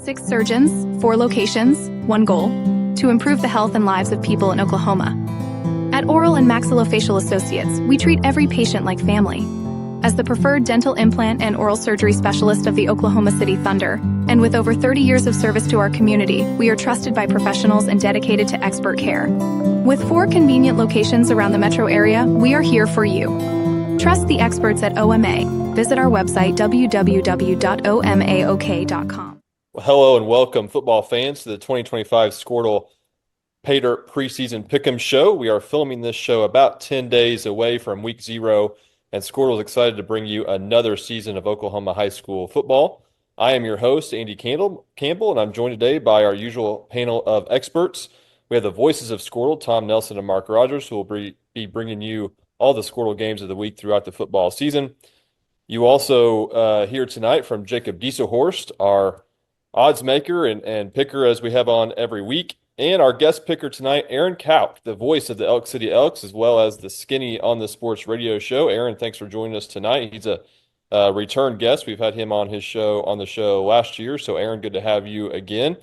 6 surgeons, 4 locations, 1 goal: to improve the health and lives of people in Oklahoma. At Oral and Maxillofacial Associates, we treat every patient like family. As the preferred dental implant and oral surgery specialist of the Oklahoma City Thunder, and with over 30 years of service to our community, we are trusted by professionals and dedicated to expert care. With 4 convenient locations around the metro area, we are here for you. Trust the experts at OMA. Visit our website, www.omaok.com. Well, hello and welcome, football fans, to the 2025 Skordle Pater Preseason Pick'em Show. We are filming this show about 10 days away from Week 0, and Skordle is excited to bring you another season of Oklahoma high school football. I am your host, Andy Campbell, and I'm joined today by our usual panel of experts. We have the voices of Skordle, Tom Nelson and Mark Rogers, who will be bringing you all the Skordle games of the week throughout the football season. You also hear tonight from Jacob Dieselhorst, our odds maker and picker, as we have on every week, and our guest picker tonight, Aaron Kauk, the voice of the Elk City Elks, as well as the Skinny on the Sports radio show. Aaron, thanks for joining us tonight. He's a return guest. We've had him on the show last year. So Aaron, good to have you again.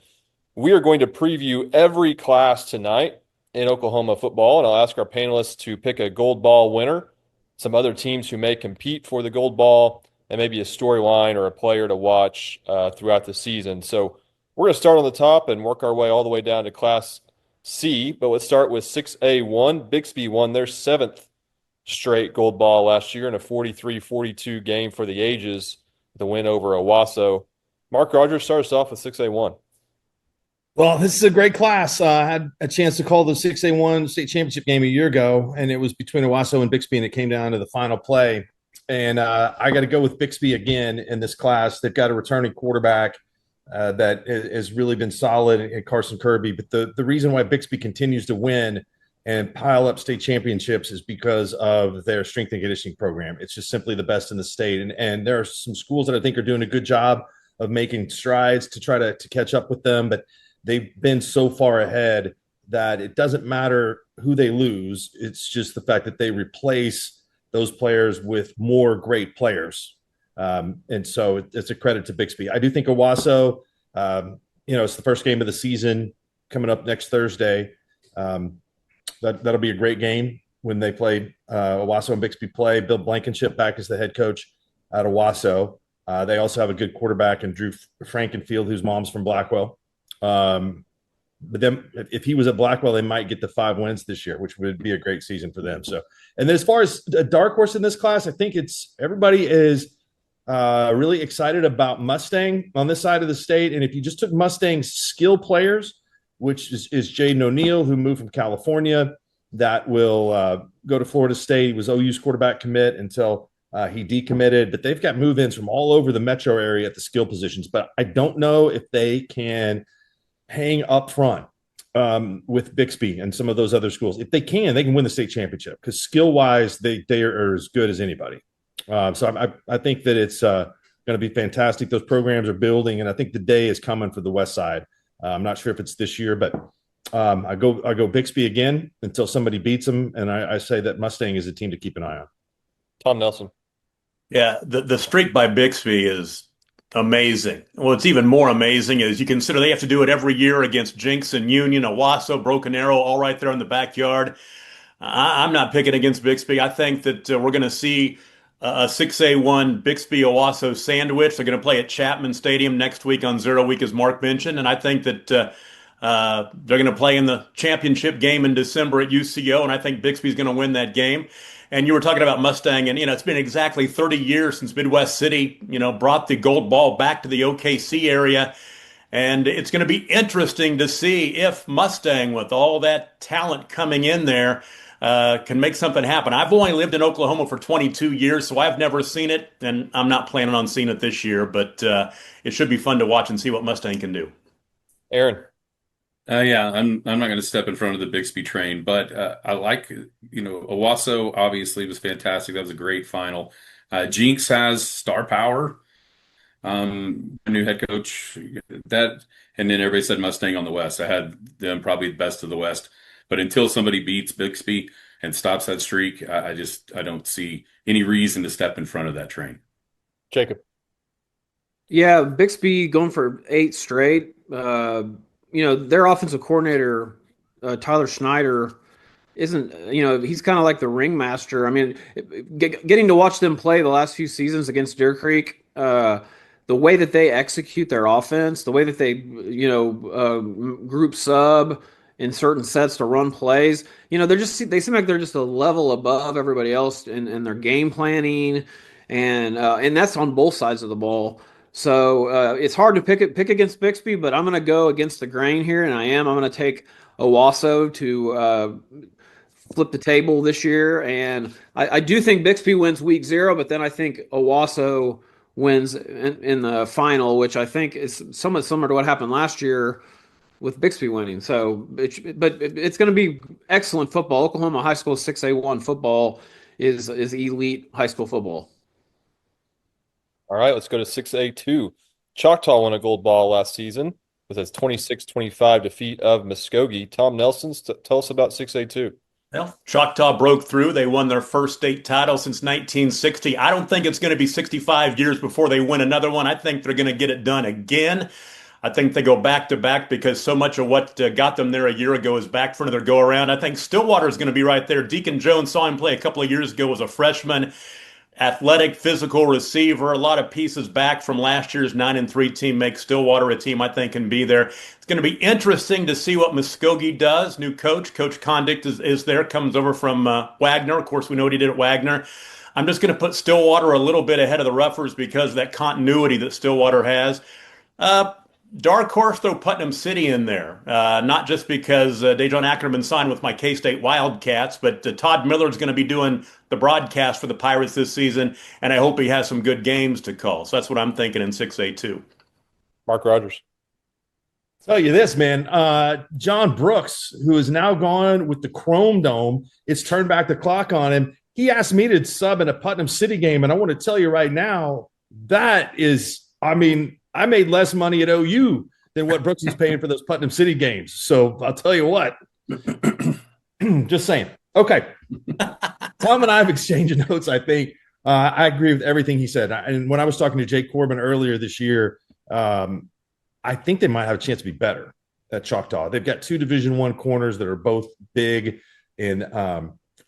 We are going to preview every class tonight in Oklahoma football, and I'll ask our panelists to pick a gold ball winner, some other teams who may compete for the gold ball, and maybe a storyline or a player to watch throughout the season. So we're going to start on the top and work our way all the way down to Class C, but let's start with 6A1. Bixby won their 7th straight gold ball last year in a 43-42 game for the ages, the win over Owasso. Mark Rogers starts off with 6A1. Well, this is a great class. I had a chance to call the 6A1 state championship game a year ago, and it was between Owasso and Bixby, and it came down to the final play. And I got to go with Bixby again in this class. They've got a returning quarterback that has really been solid in Carson Kirby. But the reason why Bixby continues to win and pile up state championships is because of their strength and conditioning program. It's just simply the best in the state. And there are some schools that I think are doing a good job of making strides to try to catch up with them. But they've been so far ahead that it doesn't matter who they lose. It's just the fact that they replace those players with more great players. And so it's a credit to Bixby. I do think Owasso, it's the first game of the season coming up next Thursday. That'll be a great game when they play. Owasso and Bixby play. Bill Blankenship back as the head coach at Owasso. They also have a good quarterback in Drew Frankenfield, whose mom's from Blackwell. But then if he was at Blackwell, they might get the 5 wins this year, which would be a great season for them. So, and then as far as a dark horse in this class, I think everybody is really excited about Mustang on this side of the state. And if you just took Mustang's skill players, which is Jaden O'Neal, who moved from California, that will go to Florida State. He was OU's quarterback commit until he decommitted. But they've got move-ins from all over the metro area at the skill positions. But I don't know if they can hang up front with Bixby and some of those other schools. If they can win the state championship because skill-wise, they are as good as anybody. So I think that it's going to be fantastic. Those programs are building, and I think the day is coming for the West Side. I'm not sure if it's this year, but I go Bixby again until somebody beats them, and I say that Mustang is a team to keep an eye on. Tom Nelson. Yeah, the streak by Bixby is amazing. Well, it's even more amazing as you consider they have to do it every year against Jinx and Union, Owasso, Broken Arrow, all right there in the backyard. I'm not picking against Bixby. I think that we're going to see a 6A1 Bixby-Owasso sandwich. They're going to play at Chapman Stadium next week on 0 week, as Mark mentioned. And I think that they're going to play in the championship game in December at UCO, and I think Bixby's going to win that game. And you were talking about Mustang, and, it's been exactly 30 years since Midwest City, brought the gold ball back to the OKC area. And it's going to be interesting to see if Mustang, with all that talent coming in there, can make something happen. I've only lived in Oklahoma for 22 years, so I've never seen it, and I'm not planning on seeing it this year, but it should be fun to watch and see what Mustang can do. Aaron. Yeah, I'm not going to step in front of the Bixby train, but I like, Owasso obviously was fantastic. That was a great final. Jinx has star power. New head coach, and then everybody said Mustang on the West. I had them probably the best of the West, but until somebody beats Bixby and stops that streak, I don't see any reason to step in front of that train. Jacob. Yeah, Bixby going for 8 straight. Their offensive coordinator, Tyler Schneider, isn't, he's kind of like the ringmaster. I mean, getting to watch them play the last few seasons against Deer Creek, the way that they execute their offense, the way that they, group sub in certain sets to run plays, they seem like they're just a level above everybody else in their game planning, and that's on both sides of the ball. So it's hard to pick against Bixby, but I'm going to go against the grain here, and I'm going to take Owasso to flip the table this year. And I do think Bixby wins week 0, but then I think Owasso wins in the final, which I think is somewhat similar to what happened last year with Bixby winning. But it's going to be excellent football. Oklahoma High School 6A1 football is elite high school football. All right, let's go to 6A2. Choctaw won a gold ball last season with his 26-25 defeat of Muskogee. Tom Nelson, tell us about 6A2. Well, Choctaw broke through. They won their first state title since 1960. I don't think it's going to be 65 years before they win another one. I think they're going to get it done again. I think they go back to back because so much of what got them there a year ago is back for another go around. I think Stillwater is going to be right there. Deacon Jones, saw him play a couple of years ago as a freshman. Athletic, physical receiver, a lot of pieces back from last year's 9-3 team makes Stillwater a team I think can be there. It's going to be interesting to see what Muskogee does. New coach, Coach Condict is there, comes over from Wagner. Of course, we know what he did at Wagner. I'm just going to put Stillwater a little bit ahead of the Ruffers because of that continuity that Stillwater has. Uh, Dark horse, throw Putnam City in there. Not just because Dejon Ackerman signed with my K-State Wildcats, but Todd Miller's going to be doing the broadcast for the Pirates this season, and I hope he has some good games to call. So that's what I'm thinking in 6A2. Mark Rogers. Tell you this, man. John Brooks, who is now gone with the Chrome Dome, it's turned back the clock on him. He asked me to sub in a Putnam City game, and I want to tell you right now, that is, I mean, I made less money at OU than what Brooks is paying for those Putnam City games. So I'll tell you what. Just saying. Okay. Tom and I have exchanged notes, I think. I agree with everything he said. And when I was talking to Jake Corbin earlier this year, I think they might have a chance to be better at Choctaw. They've got 2 Division I corners that are both big in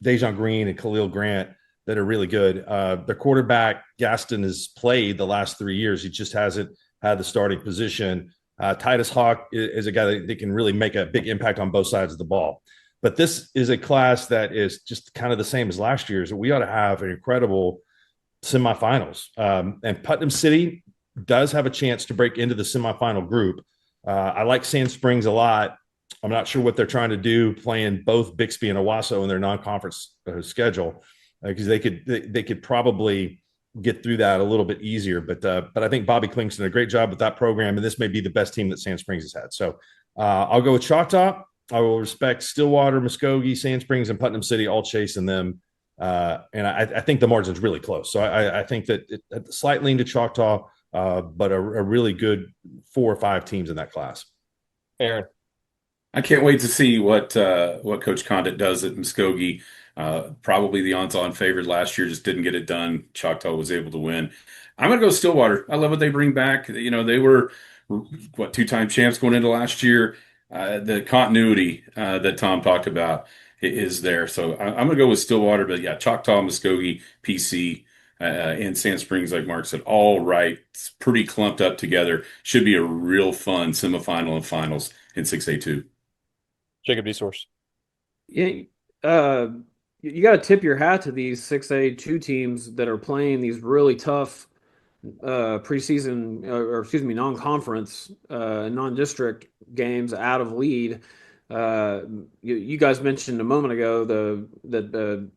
Dejon Green and Khalil Grant that are really good. Their quarterback, Gaston, has played the last 3 years. He just hasn't had the starting position. Titus Hawk is a guy that can really make a big impact on both sides of the ball. But this is a class that is just kind of the same as last year's. We ought to have an incredible semifinals. And Putnam City does have a chance to break into the semifinal group. I like Sand Springs a lot. I'm not sure what they're trying to do playing both Bixby and Owasso in their non-conference schedule because they could probably get through that a little bit easier. But I think Bobby Klink's done a great job with that program, and this may be the best team that Sand Springs has had. So I'll go with Choctaw. I will respect Stillwater, Muskogee, Sand Springs, and Putnam City all chasing them. And I think the margin's really close. So I think that it slight lean to Choctaw, but a really good 4 or 5 teams in that class. Aaron. I can't wait to see what Coach Condit does at Muskogee. Probably the odds-on favorite last year, just didn't get it done. Choctaw was able to win. I'm going to go Stillwater. I love what they bring back. You know, they were, 2-time champs going into last year. The continuity that Tom talked about is there. So I'm going to go with Stillwater. But yeah, Choctaw, Muskogee, PC, and Sand Springs, like Mark said, all right. It's pretty clumped up together. Should be a real fun semifinal and finals in 6A2. Jacob D-Source. Yeah, you got to tip your hat to these 6A2 teams that are playing these really tough preseason, or excuse me, non-conference, non-district games out of lead. You guys mentioned a moment ago that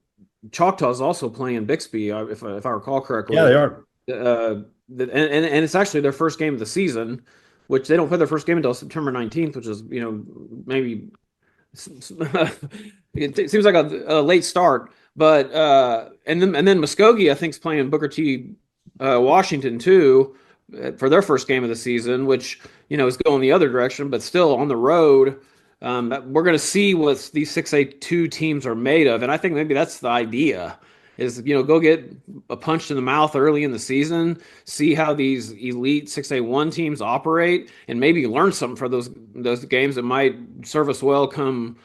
Choctaw is also playing Bixby, if I recall correctly. Yeah, they are. And it's actually their first game of the season, which they don't play their first game until September 19th, which is, maybe it seems like a late start. But and then Muskogee, I think, is playing Booker T. Washington too for their first game of the season, which is going the other direction, but still on the road. We're going to see what these 6A2 teams are made of, and I think maybe that's the idea. is, go get a punch in the mouth early in the season, see how these elite 6A1 teams operate, and maybe learn something for those games that might serve us well come,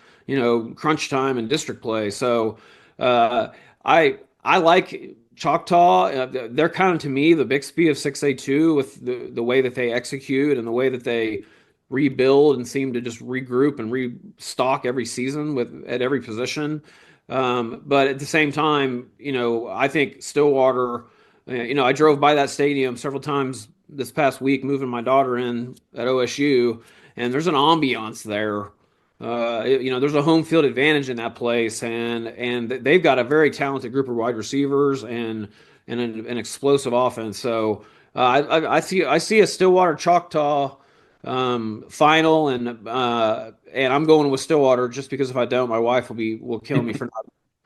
crunch time and district play. So uh, I like Choctaw. They're kind of, to me, the Bixby of 6A2 with the way that they execute and the way that they rebuild and seem to just regroup and restock every season at every position. But at the same time, I think Stillwater, I drove by that stadium several times this past week, moving my daughter in at OSU, and there's an ambiance there. There's a home field advantage in that place, and they've got a very talented group of wide receivers and an explosive offense. So I see a Stillwater Choctaw final, and I'm going with Stillwater just because if I don't, my wife will kill me for not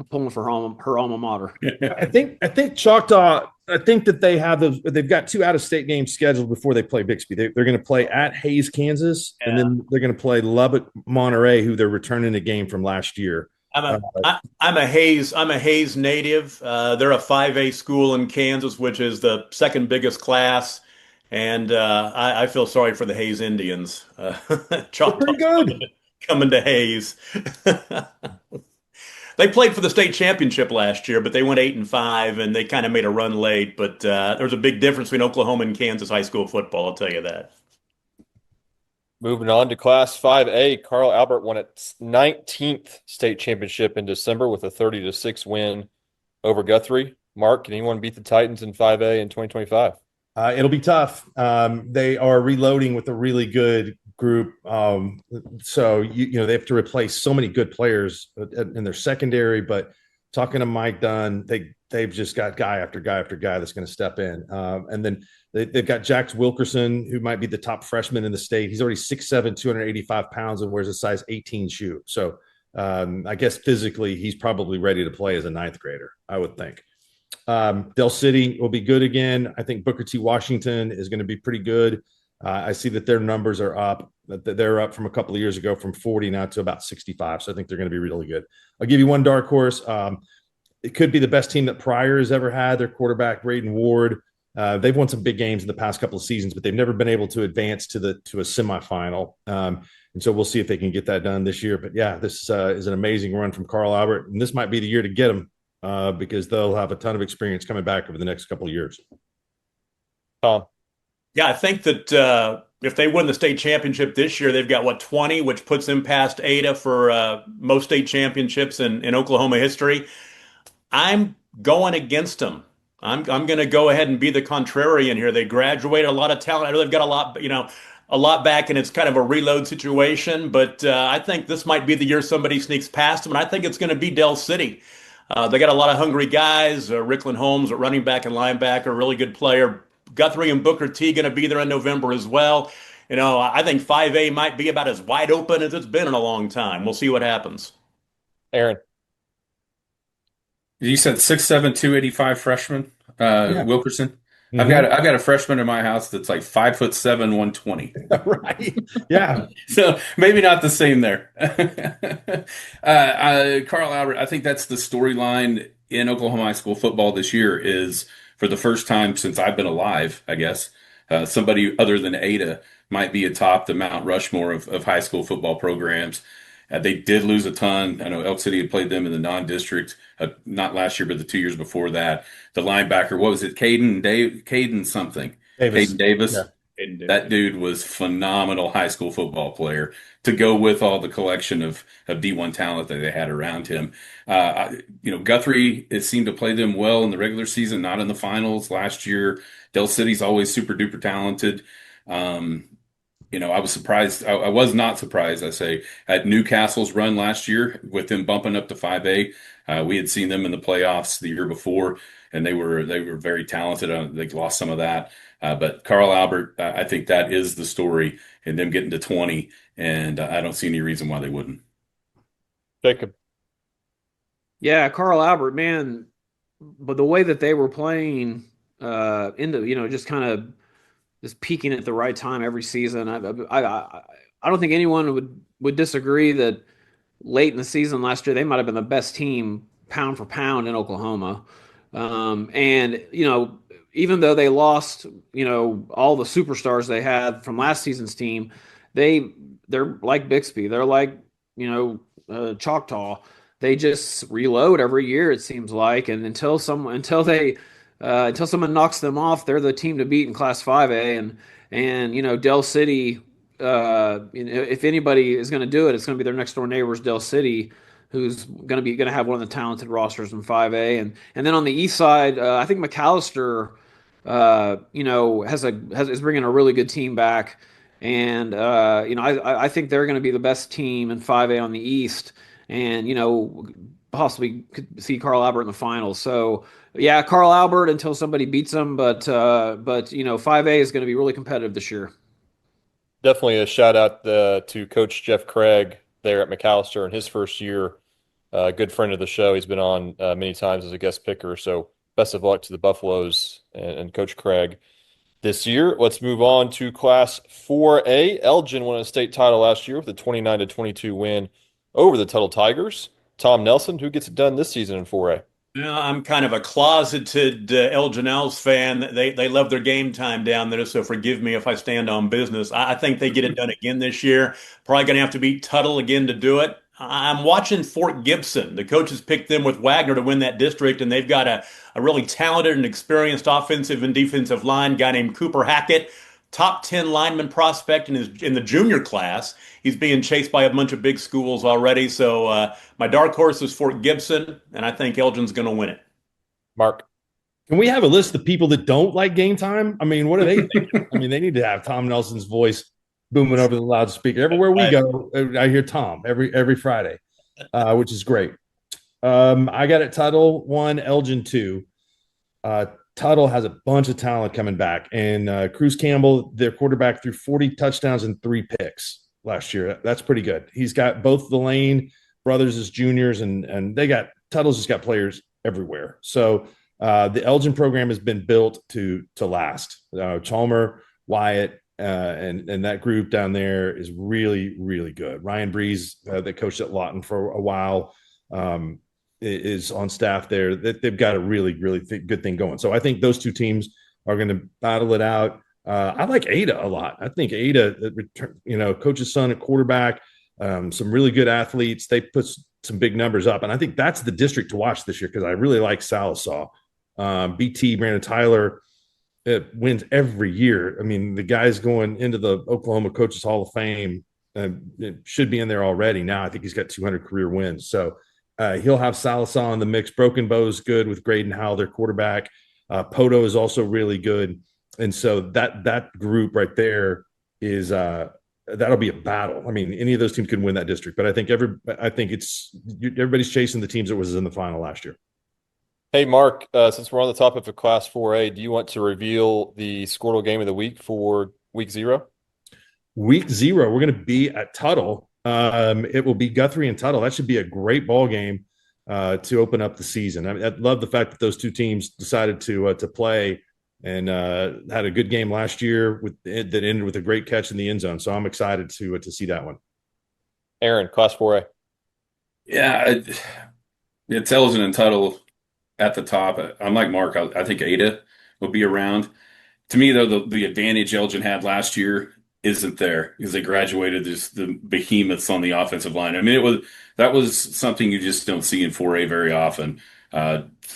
pulling for her alma mater. I think Choctaw. I think that they've got 2 out-of-state games scheduled before they play Bixby. They're going to play at Hayes, Kansas, and then they're going to play Lubbock, Monterey, who they're returning a game from last year. I'm a Hayes native. They're a 5A school in Kansas, which is the second biggest class, and I feel sorry for the Hayes Indians. Choctaw Pretty good. coming to Hayes. They played for the state championship last year, but they went 8-5, and they kind of made a run late. But there's a big difference between Oklahoma and Kansas high school football, I'll tell you that. Moving on to Class 5A, Carl Albert won its 19th state championship in December with a 30-6 win over Guthrie. Mark, can anyone beat the Titans in 5A in 2025? It'll be tough. They are reloading with a really good group. So they have to replace so many good players in their secondary. But talking to Mike Dunn, they've just got guy after guy after guy that's going to step in. And then they've got Jax Wilkerson, who might be the top freshman in the state. He's already 6'7", 285 pounds, and wears a size 18 shoe. So I guess physically he's probably ready to play as a 9th grader, I would think. Del City will be good again. I think Booker T. Washington is going to be pretty good. I see that their numbers are up. They're up from a couple of years ago from 40 now to about 65. So I think they're going to be really good. I'll give you one dark horse. It could be the best team that Pryor has ever had. Their quarterback, Braden Ward. They've won some big games in the past couple of seasons, but they've never been able to advance to a semifinal. And so we'll see if they can get that done this year. But yeah, this is an amazing run from Carl Albert, and this might be the year to get them because they'll have a ton of experience coming back over the next couple of years. Tom. Yeah, I think that if they win the state championship this year, they've got 20, which puts them past Ada for most state championships in Oklahoma history. I'm going against them. I'm going to go ahead and be the contrarian here. They graduated a lot of talent. I know they've got a lot back, and it's kind of a reload situation. But I think this might be the year somebody sneaks past them, and I think it's going to be Del City. They got a lot of hungry guys. Rickland Holmes, at running back and linebacker, really good player. Guthrie and Booker T going to be there in November as well. I think 5A might be about as wide open as it's been in a long time. We'll see what happens. Aaron. You said 6'7", 285 freshman, Wilkerson. Mm-hmm. I've got a freshman in my house that's like 5'7", 120. Right. Yeah. So maybe not the same there. Carl Albert, I think that's the storyline in Oklahoma high school football this year is for the first time since I've been alive, I guess, somebody other than Ada might be atop the Mount Rushmore of high school football programs. They did lose a ton. I know Elk City had played them in the non-district, not last year, but the 2 years before that. The linebacker, what was it? Caden something. Davis. Caden Davis. Yeah. That dude was phenomenal high school football player to go with all the collection of D1 talent that they had around him. Guthrie, it seemed to play them well in the regular season, not in the finals last year. Del City's always super duper talented. I was surprised. I was not surprised, I say, at Newcastle's run last year with them bumping up to 5A. We had seen them in the playoffs the year before, and they were very talented. They lost some of that. But Carl Albert, I think that is the story and them getting to 20, and I don't see any reason why they wouldn't. Jacob. Yeah, Carl Albert, man, but the way that they were playing just kind of just peaking at the right time every season. I don't think anyone would disagree that late in the season last year they might have been the best team pound for pound in Oklahoma. And even though they lost, all the superstars they had from last season's team, they're like Bixby. They're like, Choctaw. They just reload every year, it seems like, and until someone knocks them off, they're the team to beat in Class 5A. And Del City, if anybody is going to do it, it's going to be their next door neighbors, Del City, who's going to have one of the talented rosters in 5A. And then on the east side, I think McAllister, is bringing a really good team back. And I think they're going to be the best team in 5A on the east, and possibly could see Carl Albert in the finals. So yeah, Carl Albert until somebody beats them, but 5A is going to be really competitive this year. Definitely a shout out to Coach Jeff Craig there at McAllister in his first year. Good friend of the show. He's been on many times as a guest picker. So best of luck to the Buffaloes and Coach Craig this year. Let's move on to Class 4A. Elgin won a state title last year with a 29-22 win over the Tuttle Tigers. Tom Nelson, who gets it done this season in 4A? I'm kind of a closeted Elgin Elves fan. They love their game time down there, so forgive me if I stand on business. I think they get it done again this year. Probably going to have to beat Tuttle again to do it. I'm watching Fort Gibson. The coaches picked them with Wagner to win that district, and they've got a really talented and experienced offensive and defensive line guy named Cooper Hackett, top 10 lineman prospect in the junior class. He's being chased by a bunch of big schools already. So my dark horse is Fort Gibson, and I think Elgin's going to win it. Mark. Can we have a list of people that don't like game time? I mean, what do they think? I mean, they need to have Tom Nelson's voice booming over the loudspeaker. Everywhere we go, I hear Tom every Friday, which is great. I got it Tuttle 1, Elgin 2. Tuttle has a bunch of talent coming back, and Cruz Campbell, their quarterback, threw 40 touchdowns and 3 picks last year. That's pretty good. He's got both the Lane brothers as juniors, and Tuttle's just got players everywhere. So the Elgin program has been built to last. Chalmer, Wyatt, and that group down there is really, really good. Ryan Breeze, that coached at Lawton for a while, is on staff there. They've got a really, really good thing going. So I think those two teams are going to battle it out. I like Ada a lot. I think Ada, coach's son at quarterback, some really good athletes. They put some big numbers up, and I think that's the district to watch this year because I really like Salisaw. BT, Brandon Tyler, it wins every year. I mean, the guy's going into the Oklahoma Coaches Hall of Fame. It should be in there already. Now I think he's got 200 career wins. So he'll have Salisaw in the mix. Broken Bow's good with Graydon Howell, their quarterback. Poto is also really good. And so that group right there is that'll be a battle. I mean, any of those teams could win that district, but I think everybody's chasing the teams that was in the final last year. Hey, Mark, since we're on the topic of Class 4A, do you want to reveal the Skordle game of the week for week 0? Week 0, we're going to be at Tuttle. It will be Guthrie and Tuttle. That should be a great ball game to open up the season. I love the fact that those two teams decided to play and had a good game last year that ended with a great catch in the end zone. So I'm excited to see that one. Aaron, Class 4A. Yeah, it's Elgin and Tuttle at the top. I'm like Mark. I think Ada will be around. To me, though, the advantage Elgin had last year isn't there because they graduated the behemoths on the offensive line. I mean, that was something you just don't see in 4A very often.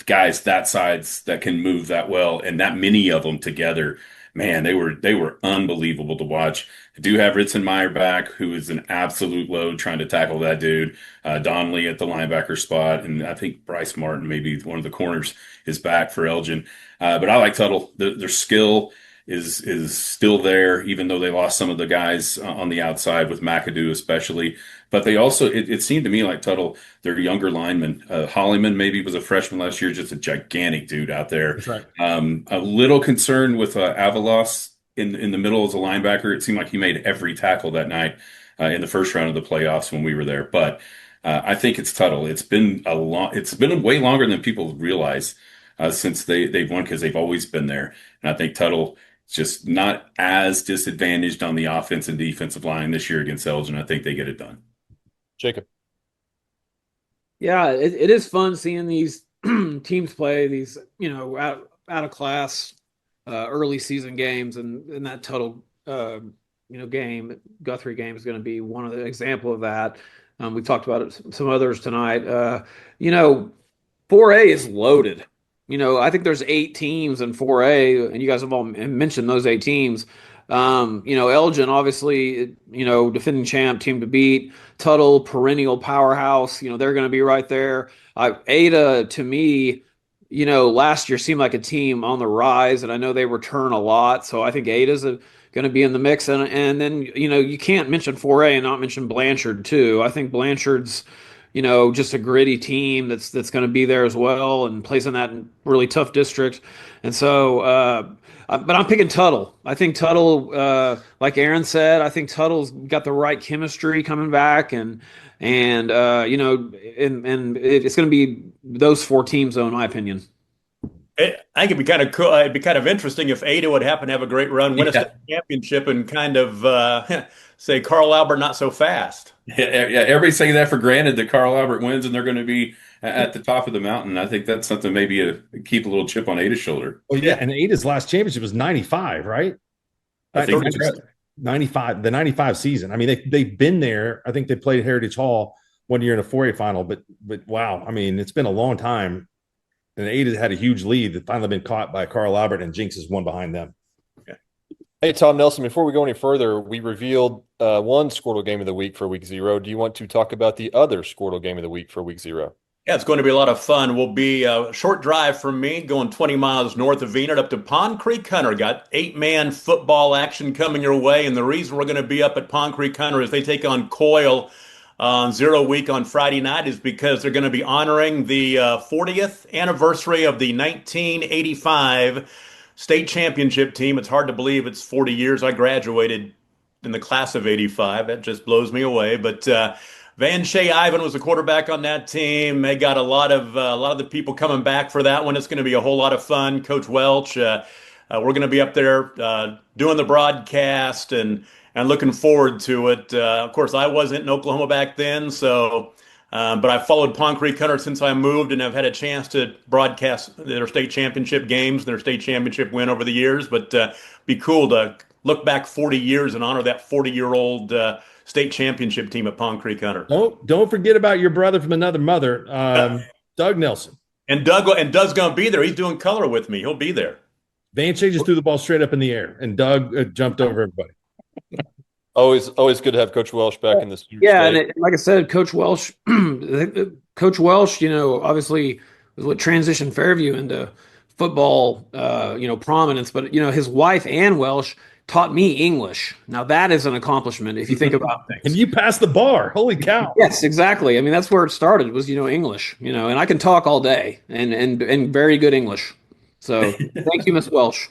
Guys that size that can move that well, and that many of them together, man, they were unbelievable to watch. I do have Ritzenmeyer back, who is an absolute load trying to tackle that dude. Donnelly at the linebacker spot, and I think Bryce Martin, maybe one of the corners, is back for Elgin. But I like Tuttle. Their skill is still there, even though they lost some of the guys on the outside with McAdoo especially. But they also, it seemed to me like Tuttle, their younger lineman, Hollyman maybe was a freshman last year, just a gigantic dude out there. That's right. A little concerned with Avalos in the middle as a linebacker. It seemed like he made every tackle that night in the first round of the playoffs when we were there. But I think it's Tuttle. It's been way longer than people realize since they've won because they've always been there. And I think Tuttle just not as disadvantaged on the offense and defensive line this year against Elgin. I think they get it done. Jacob. Yeah, it is fun seeing these teams play these, out of class early season games, and that total game Guthrie game is going to be one of the example of that. We talked about it, some others tonight. You know, 4A is loaded. I think there's 8 teams in 4A, and you guys have all mentioned those 8 teams. Elgin, obviously, defending champ, team to beat. Tuttle, perennial powerhouse. They're going to be right there. Ada, to me, last year seemed like a team on the rise, and I know they return a lot. So I think Ada's going to be in the mix. And then, you can't mention 4A and not mention Blanchard, too. I think Blanchard's just a gritty team that's going to be there as well and plays in that really tough district. And so, but I'm picking Tuttle. I think Tuttle, like Aaron said, I think Tuttle's got the right chemistry coming back, and it's going to be those 4 teams, though, in my opinion. I think it'd be kind of cool. It'd be kind of interesting if Ada would happen to have a great run, win a Yeah. state championship, and kind of say Carl Albert not so fast. Yeah, everybody's taking that for granted that Carl Albert wins and they're going to be at the top of the mountain. I think that's something maybe to keep a little chip on Ada's shoulder. Well, yeah, and Ada's last championship was 95, right? I think that's right. 95, the 95 season. I mean, they've been there. I think they played at Heritage Hall one year in a 4A final, but wow, I mean, it's been a long time. And Ada had a huge lead that finally been caught by Carl Albert, and Jinx is one behind them. Hey, Tom Nelson, before we go any further, we revealed one Skordle game of the week for week 0. Do you want to talk about the other Skordle game of the week for week 0? Yeah, it's going to be a lot of fun. We'll be a short drive from me, going 20 miles north of Enid up to Pond Creek Hunter. Got 8-man football action coming your way. And the reason we're going to be up at Pond Creek Hunter is they take on Coyle on 0 week on Friday night is because they're going to be honoring the 40th anniversary of the 1985 state championship team. It's hard to believe it's 40 years. I graduated in the class of 85. That just blows me away. But Van Shea Ivan was the quarterback on that team. They got a lot of the people coming back for that one. It's going to be a whole lot of fun. Coach Welch, we're going to be up there doing the broadcast and looking forward to it. Of course, I wasn't in Oklahoma back then, so but I followed Pond Creek Hunter since I moved, and I've had a chance to broadcast their state championship games, their state championship win over the years. But be cool to look back 40 years and honor that 40-year-old state championship team at Pond Creek Hunter. Don't forget about your brother from another mother, Doug Nelson. And Doug's going to be there. He's doing color with me. He'll be there. Van Shea just threw the ball straight up in the air, and Doug jumped over everybody. Always good to have Coach Welsh back in this. Yeah, and like I said, Coach Welsh, obviously was what transitioned Fairview into football, prominence. But his wife Ann Welsh taught me English. Now that is an accomplishment if you think about things. And you passed the bar. Holy cow! Yes, exactly. I mean, that's where it started. Was English. And I can talk all day and very good English. So thank you, Miss Welsh.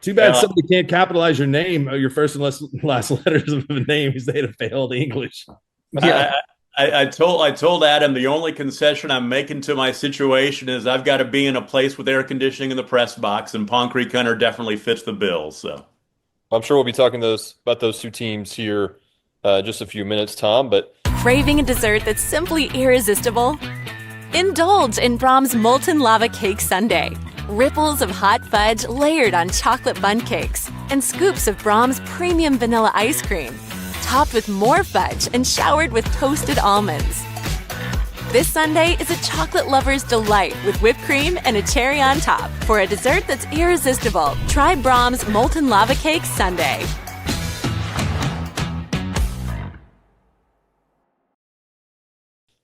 Too bad somebody can't capitalize your name, your first and last letters of the name, because they'd have failed English. Yeah. I told Adam the only concession I'm making to my situation is I've got to be in a place with air conditioning in the press box, and Pond Creek Hunter definitely fits the bill. So I'm sure we'll be talking about those 2 teams here just a few minutes, Tom. But craving a dessert that's simply irresistible? Indulge in Brahms Molten Lava Cake Sundae. Ripples of hot fudge layered on chocolate bun cakes, and scoops of Brahms premium vanilla ice cream, topped with more fudge and showered with toasted almonds. This Sunday is a chocolate lover's delight with whipped cream and a cherry on top. For a dessert that's irresistible, try Brahms Molten Lava Cake Sundae.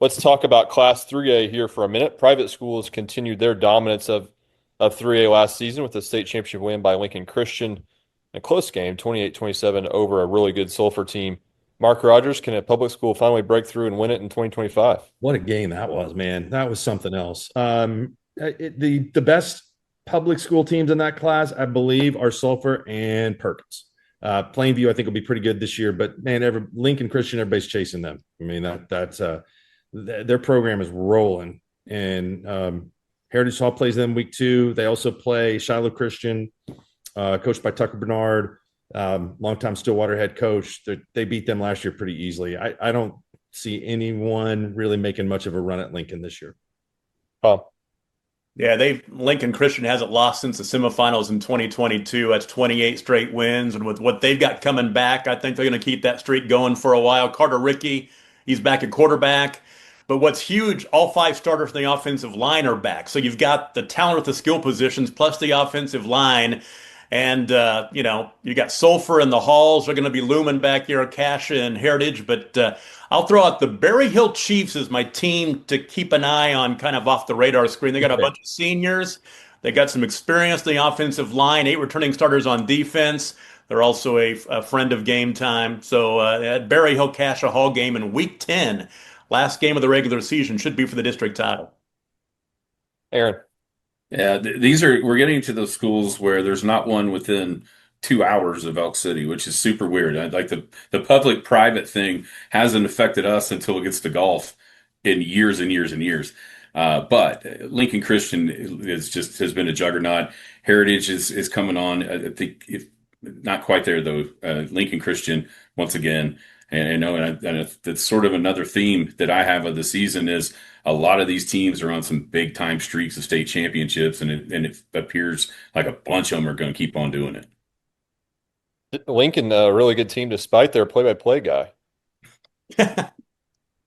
let's talk about Class 3A here for a minute. Private schools continued their dominance of 3A last season with the state championship win by Lincoln Christian. A close game, 28-27 over a really good Sulphur team. Mark Rogers, can a public school finally break through and win it in 2025? What a game that was, man. That was something else. The best public school teams in that class, I believe, are Sulphur and Perkins. Plainview, I think, will be pretty good this year, but man, Lincoln Christian, everybody's chasing them. I mean, that's their program is rolling. And Heritage Hall plays them week 2. They also play Shiloh Christian, coached by Tucker Bernard, longtime Stillwater head coach. They beat them last year pretty easily. I don't see anyone really making much of a run at Lincoln this year. Tom. Yeah, Lincoln Christian hasn't lost since the semifinals in 2022. That's 28 straight wins. And with what they've got coming back, I think they're going to keep that streak going for a while. Carter Rickey, he's back at quarterback. But what's huge, all 5 starters from the offensive line are back. So you've got the talent at the skill positions plus the offensive line. And, you got Sulphur and the Halls are going to be looming back here, Cassia and Heritage. But I'll throw out the Berry Hill Chiefs as my team to keep an eye on, kind of off the radar screen. They got a bunch of seniors. They got some experience in the offensive line, 8 returning starters on defense. They're also a friend of Game Time. So at Berry Hill Cassia Hall game in Week 10, last game of the regular season, should be for the district title. Aaron. Yeah, we're getting to those schools where there's not one within 2 hours of Elk City, which is super weird. Like the public-private thing hasn't affected us until it gets to golf in years and years and years. But Lincoln Christian has been a juggernaut. Heritage is coming on. I think if not quite there though. Lincoln Christian once again. And it's sort of another theme that I have of the season is a lot of these teams are on some big time streaks of state championships, and it appears like a bunch of them are going to keep on doing it. Lincoln, a really good team despite their play-by-play guy.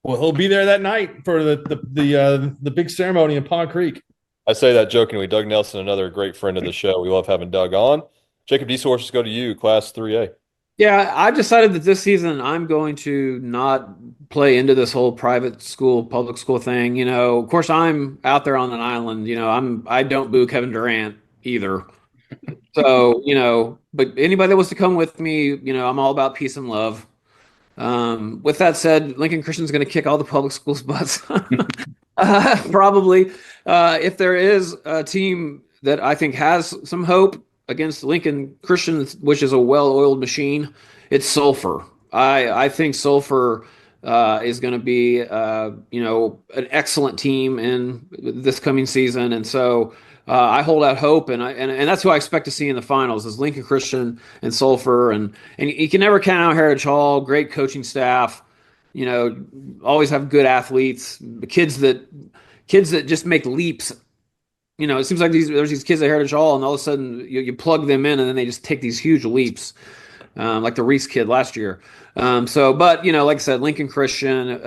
Well, he'll be there that night for the big ceremony in Pond Creek. I say that jokingly. Doug Nelson, another great friend of the show. We love having Doug on. Jacob D. Sources, go to you, Class 3A. Yeah, I decided that this season I'm going to not play into this whole private school, public school thing. Of course, I'm out there on an island. I don't boo Kevin Durant either. So, but anybody that wants to come with me, I'm all about peace and love. With that said, Lincoln Christian's going to kick all the public schools' butts. Probably. If there is a team that I think has some hope against Lincoln Christian, which is a well-oiled machine, it's Sulphur. I think Sulphur is going to be, an excellent team in this coming season, and so I hold out hope, and that's who I expect to see in the finals is Lincoln Christian and Sulphur, and you can never count out Heritage Hall. Great coaching staff, always have good athletes, kids that just make leaps. It seems like there's these kids at Heritage Hall, and all of a sudden you plug them in, and then they just take these huge leaps, like the Reese kid last year. But like I said, Lincoln Christian,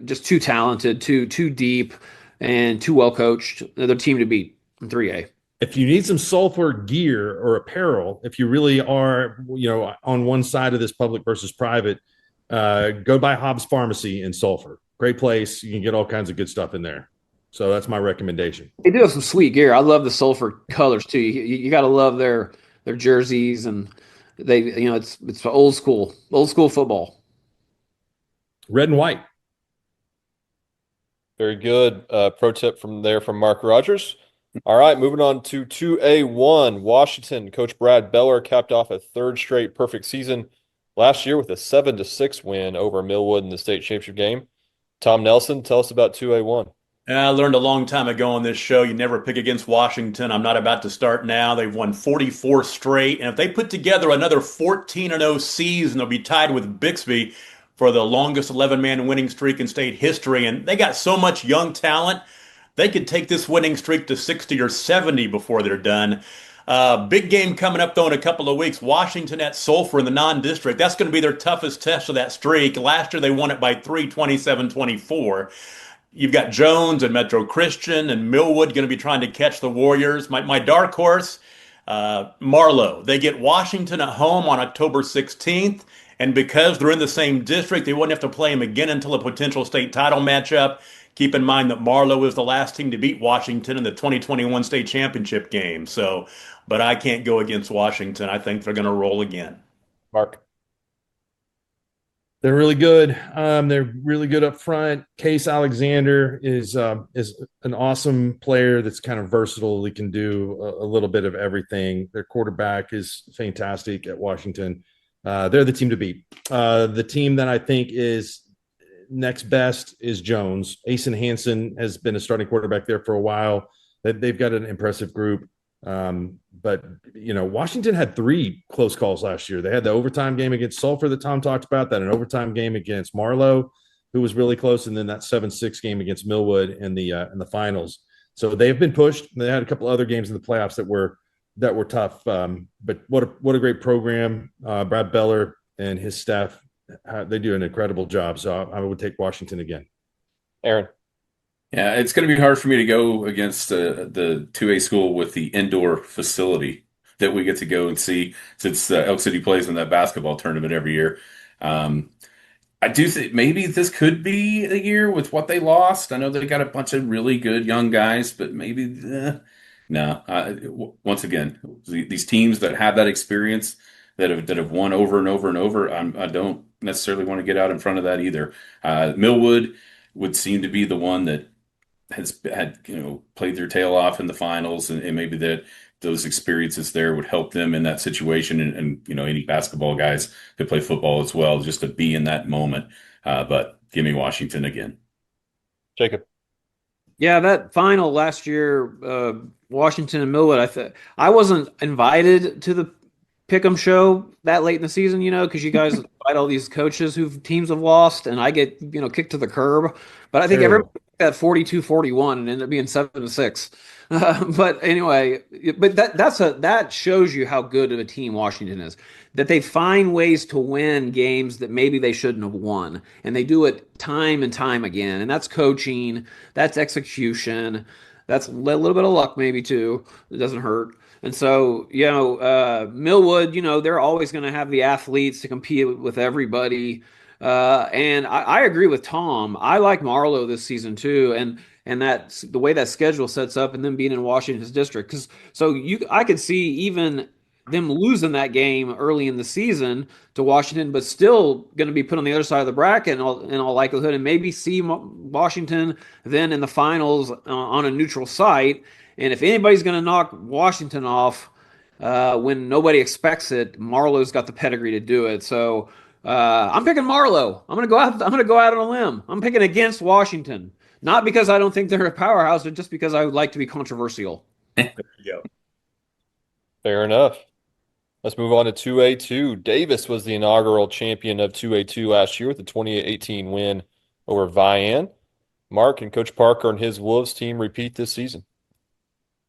just too talented, too deep, and too well coached. They're the team to beat in 3A. If you need some Sulphur gear or apparel, if you really are, on one side of this public versus private, go by Hobbs Pharmacy in Sulphur. Great place. You can get all kinds of good stuff in there. So that's my recommendation. They do have some sweet gear. I love the Sulphur colors too. You got to love their jerseys, and it's old school football. Red and white. Very good. Pro tip from Mark Rogers. All right, moving on to 2A1. Washington. Coach Brad Beller capped off a 3rd straight perfect season last year with a 7-6 win over Millwood in the state championship game. Tom Nelson, tell us about 2A1. I learned a long time ago on this show, you never pick against Washington. I'm not about to start now. They've won 44 straight. And if they put together another 14-0 season, they'll be tied with Bixby for the longest 11-man winning streak in state history. And they got so much young talent, they could take this winning streak to 60 or 70 before they're done. Big game coming up, though, in a couple of weeks. Washington at Sulphur in the non-district. That's going to be their toughest test of that streak. Last year, they won it by 3, 27-24. You've got Jones and Metro Christian and Millwood going to be trying to catch the Warriors. My dark horse, Marlowe. They get Washington at home on October 16th. And because they're in the same district, they wouldn't have to play them again until a potential state title matchup. Keep in mind that Marlowe is the last team to beat Washington in the 2021 state championship game. But I can't go against Washington. I think they're going to roll again. Mark. They're really good. They're really good up front. Case Alexander is an awesome player that's kind of versatile. He can do a little bit of everything. Their quarterback is fantastic at Washington. They're the team to beat. The team that I think is next best is Jones. Asen Hansen has been a starting quarterback there for a while. They've got an impressive group. But Washington had 3 close calls last year. They had the overtime game against Sulphur that Tom talked about, then an overtime game against Marlowe. who was really close, and then that 7-6 game against Millwood in the finals. So they have been pushed. They had a couple other games in the playoffs that were tough. But what a great program. Brad Beller and his staff, they do an incredible job. So I would take Washington again. Aaron. Yeah, it's going to be hard for me to go against the 2A school with the indoor facility that we get to go and see, since Elk City plays in that basketball tournament every year. I do think maybe this could be a year with what they lost. I know they got a bunch of really good young guys, but maybe no. Once again, these teams that have that experience, that have won over and over and over, I don't necessarily want to get out in front of that either. Millwood would seem to be the one that has had, played their tail off in the finals, and maybe that those experiences there would help them in that situation, and any basketball guys that play football as well, just to be in that moment. But give me Washington again. Jacob. Yeah, that final last year, Washington and Millwood. I wasn't invited to the Pick'em show that late in the season, because you guys invite all these coaches whose teams have lost, and I get kicked to the curb. But I think everybody got 42-41 and ended up being 7-6. But anyway, that shows you how good of a team Washington is. That they find ways to win games that maybe they shouldn't have won, and they do it time and time again. And that's coaching, that's execution, that's a little bit of luck maybe too. It doesn't hurt. And so, Millwood, they're always going to have the athletes to compete with everybody. And I agree with Tom. I like Marlowe this season too, and that's the way that schedule sets up, and them being in Washington's district. I could see even them losing that game early in the season to Washington, but still going to be put on the other side of the bracket in all likelihood, and maybe see Washington then in the finals on a neutral site. And if anybody's going to knock Washington off when nobody expects it, Marlowe's got the pedigree to do it. So I'm picking Marlowe. I'm going to go out on a limb. I'm picking against Washington, not because I don't think they're a powerhouse, but just because I would like to be controversial. There you go. Fair enough. Let's move on to 2A2. Davis was the inaugural champion of 2A2 last year with the 2018 win over Vian. Mark and Coach Parker and his Wolves team repeat this season.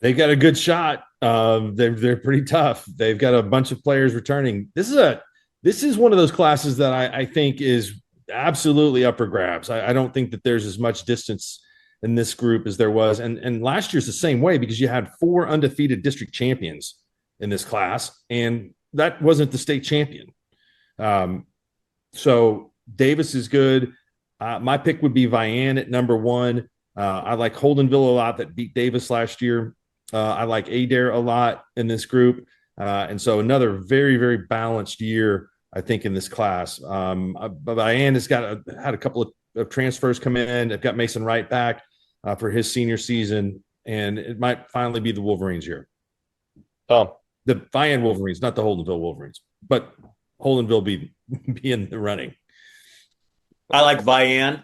They've got a good shot. They're pretty tough. They've got a bunch of players returning. This is one of those classes that I think is absolutely up for grabs. I don't think that there's as much distance in this group as there was. And last year's the same way, because you had 4 undefeated district champions in this class, and that wasn't the state champion. So Davis is good. My pick would be Vian at number 1. I like Holdenville a lot, that beat Davis last year. I like Adair a lot in this group. And so another very, very balanced year, I think, in this class. Vian has had a couple of transfers come in. They've got Mason Wright back for his senior season, and it might finally be the Wolverines year. The Vian Wolverines, not the Holdenville Wolverines, but Holdenville be in the running. I like Vian.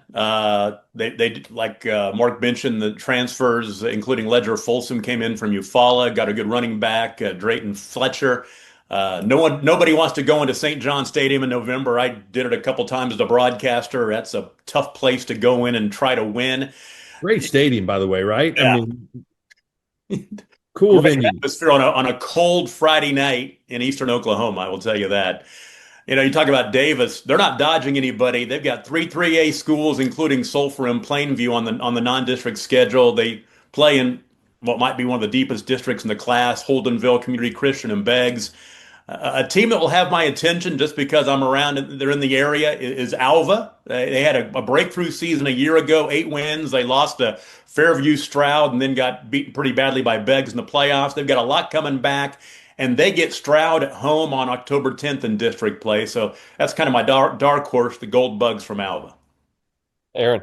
They like Mark mentioned, the transfers, including Ledger Folsom, came in from Eufaula, got a good running back, Drayton Fletcher. Nobody wants to go into St. John Stadium in November. I did it a couple times as a broadcaster. That's a tough place to go in and try to win. Great stadium, by the way, right? Yeah. I mean, cool Great venue. atmosphere on a cold Friday night in Eastern Oklahoma, I will tell you that. You talk about Davis, they're not dodging anybody. They've got 3A schools, including Sulphur and Plainview on the non-district schedule. They play in what might be one of the deepest districts in the class, Holdenville, Community Christian, and Beggs. A team that will have my attention just because I'm around, they're in the area, is Alva. They had a breakthrough season a year ago, 8 wins. They lost to Fairview Stroud and then got beaten pretty badly by Beggs in the playoffs. They've got a lot coming back. And they get Stroud at home on October 10th in district play. So that's kind of my dark horse, the Gold Bugs from Alva. Aaron.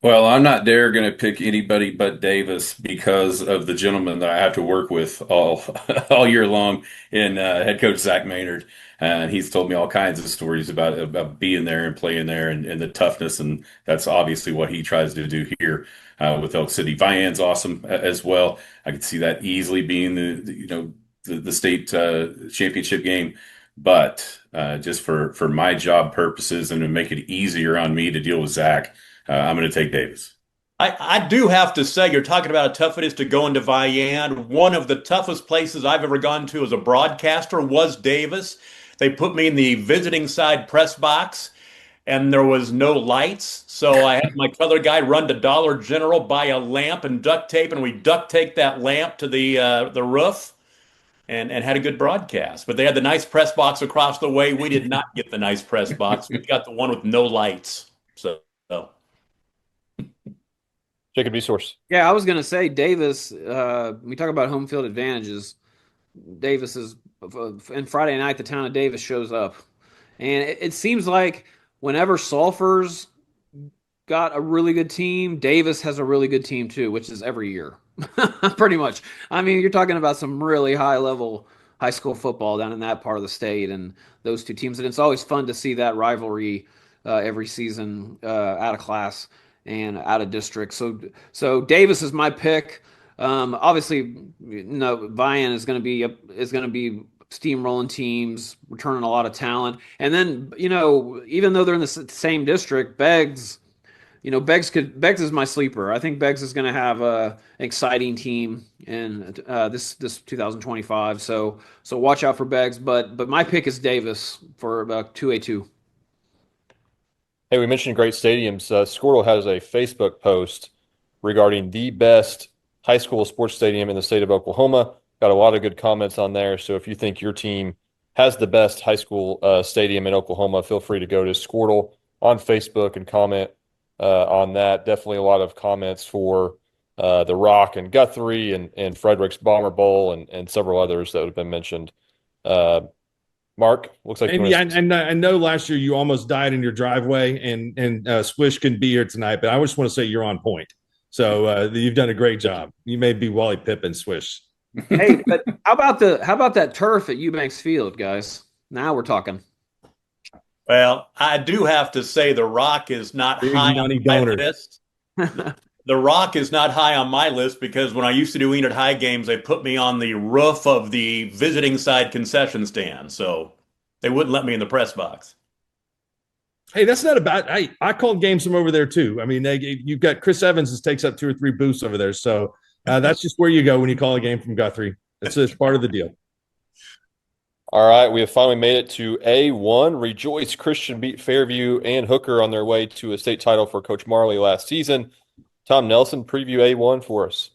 Well, I'm not going to pick anybody but Davis because of the gentleman that I have to work with all year long in head coach Zach Maynard. And he's told me all kinds of stories about being there and playing there, and the toughness. And that's obviously what he tries to do here with Elk City. Vian's awesome as well. I could see that easily being the state championship game. But just for my job purposes and to make it easier on me to deal with Zach, I'm going to take Davis. I do have to say, you're talking about how tough it is to go into Viand. One of the toughest places I've ever gone to as a broadcaster was Davis. They put me in the visiting side press box, and there was no lights. So I had my color guy run to Dollar General, buy a lamp and duct tape, and we duct taped that lamp to the roof and had a good broadcast. But they had the nice press box across the way. We did not get the nice press box. We got the one with no lights. So. Jacob Resource. Yeah, I was going to say Davis. We talk about home field advantages. Davis is, and Friday night, the town of Davis shows up. And it seems like whenever Sulphur's got a really good team, Davis has a really good team too, which is every year, pretty much. I mean, you're talking about some really high level high school football down in that part of the state, and those two teams. And it's always fun to see that rivalry every season out of class and out of district. So Davis is my pick. Obviously, Vian is going to be steamrolling teams, returning a lot of talent, and then even though they're in the same district, Beggs is my sleeper. I think Beggs is going to have an exciting team in this 2025. So watch out for Beggs. But my pick is Davis for about 2A2. Hey, we mentioned great stadiums. Skordle has a Facebook post regarding the best high school sports stadium in the state of Oklahoma. Got a lot of good comments on there. So if you think your team has the best high school stadium in Oklahoma, feel free to go to Skordle on Facebook and comment on that. Definitely a lot of comments for the Rock and Guthrie and Frederick's Bomber Bowl and several others that have been mentioned. Mark, looks like I know last year you almost died in your driveway, and Swish couldn't be here tonight, but I just want to say you're on point. So you've done a great job. You may be Wally Pippen, Swish. Hey, but how about that turf at Eubanks Field, guys? Now we're talking. Well, I do have to say the Rock is not high on my list. The Rock is not high on my list because when I used to do Enid High games, they put me on the roof of the visiting side concession stand. So they wouldn't let me in the press box. Hey, that's not a bad. I called games from over there too. I mean, you've got Chris Evans that takes up 2 or 3 booths over there. So that's just where you go when you call a game from Guthrie. It's part of the deal. All right, we have finally made it to A1. Rejoice Christian beat Fairview and Hooker on their way to a state title for Coach Marley last season. Tom Nelson, preview A1 for us.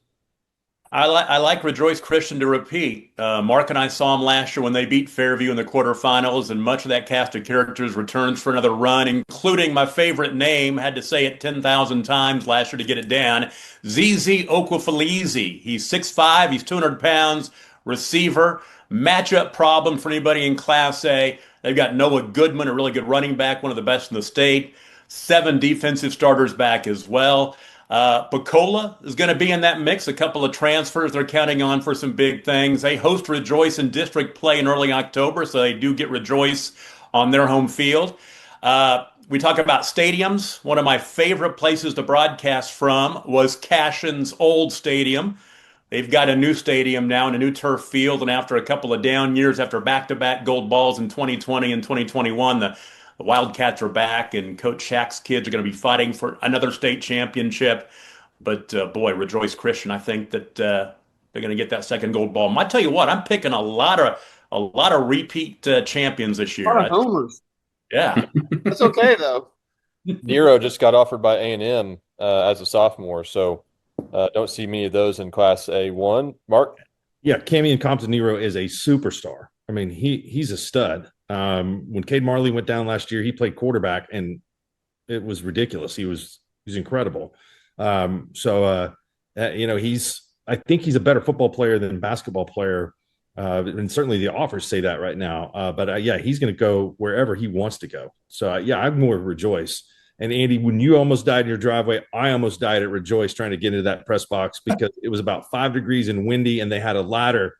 I like Rejoice Christian to repeat. Mark and I saw him last year when they beat Fairview in the quarterfinals, and much of that cast of characters returns for another run, including my favorite name. Had to say it 10,000 times last year to get it down. ZZ Okwafelizi. He's 6'5", he's 200 pounds, receiver. Matchup problem for anybody in Class A. They've got Noah Goodman, a really good running back, one of the best in the state. 7 defensive starters back as well. Bacola is going to be in that mix. A couple of transfers they're counting on for some big things. They host Rejoice in district play in early October, so they do get Rejoice on their home field. We talk about stadiums. One of my favorite places to broadcast from was Cashin's old stadium. They've got a new stadium now and a new turf field, and after a couple of down years, after back-to-back gold balls in 2020 and 2021, the Wildcats are back, and Coach Shack's kids are going to be fighting for another state championship. But boy, Rejoice Christian, I think that they're going to get that second gold ball. I tell you what, I'm picking a lot of repeat champions this year. A lot of homers. Yeah, that's okay though. Nero just got offered by A&M as a sophomore, so don't see many of those in Class A1. Mark? Yeah, Camion Compton-Nero is a superstar. I mean, he's a stud. When Cade Marley went down last year, he played quarterback, and it was ridiculous. He was incredible. I think he's a better football player than basketball player, and certainly the offers say that right now. Yeah, he's going to go wherever he wants to go. So I'm more Rejoice. And Andy, when you almost died in your driveway, I almost died at Rejoice trying to get into that press box because it was about 5 degrees and windy, and they had a ladder.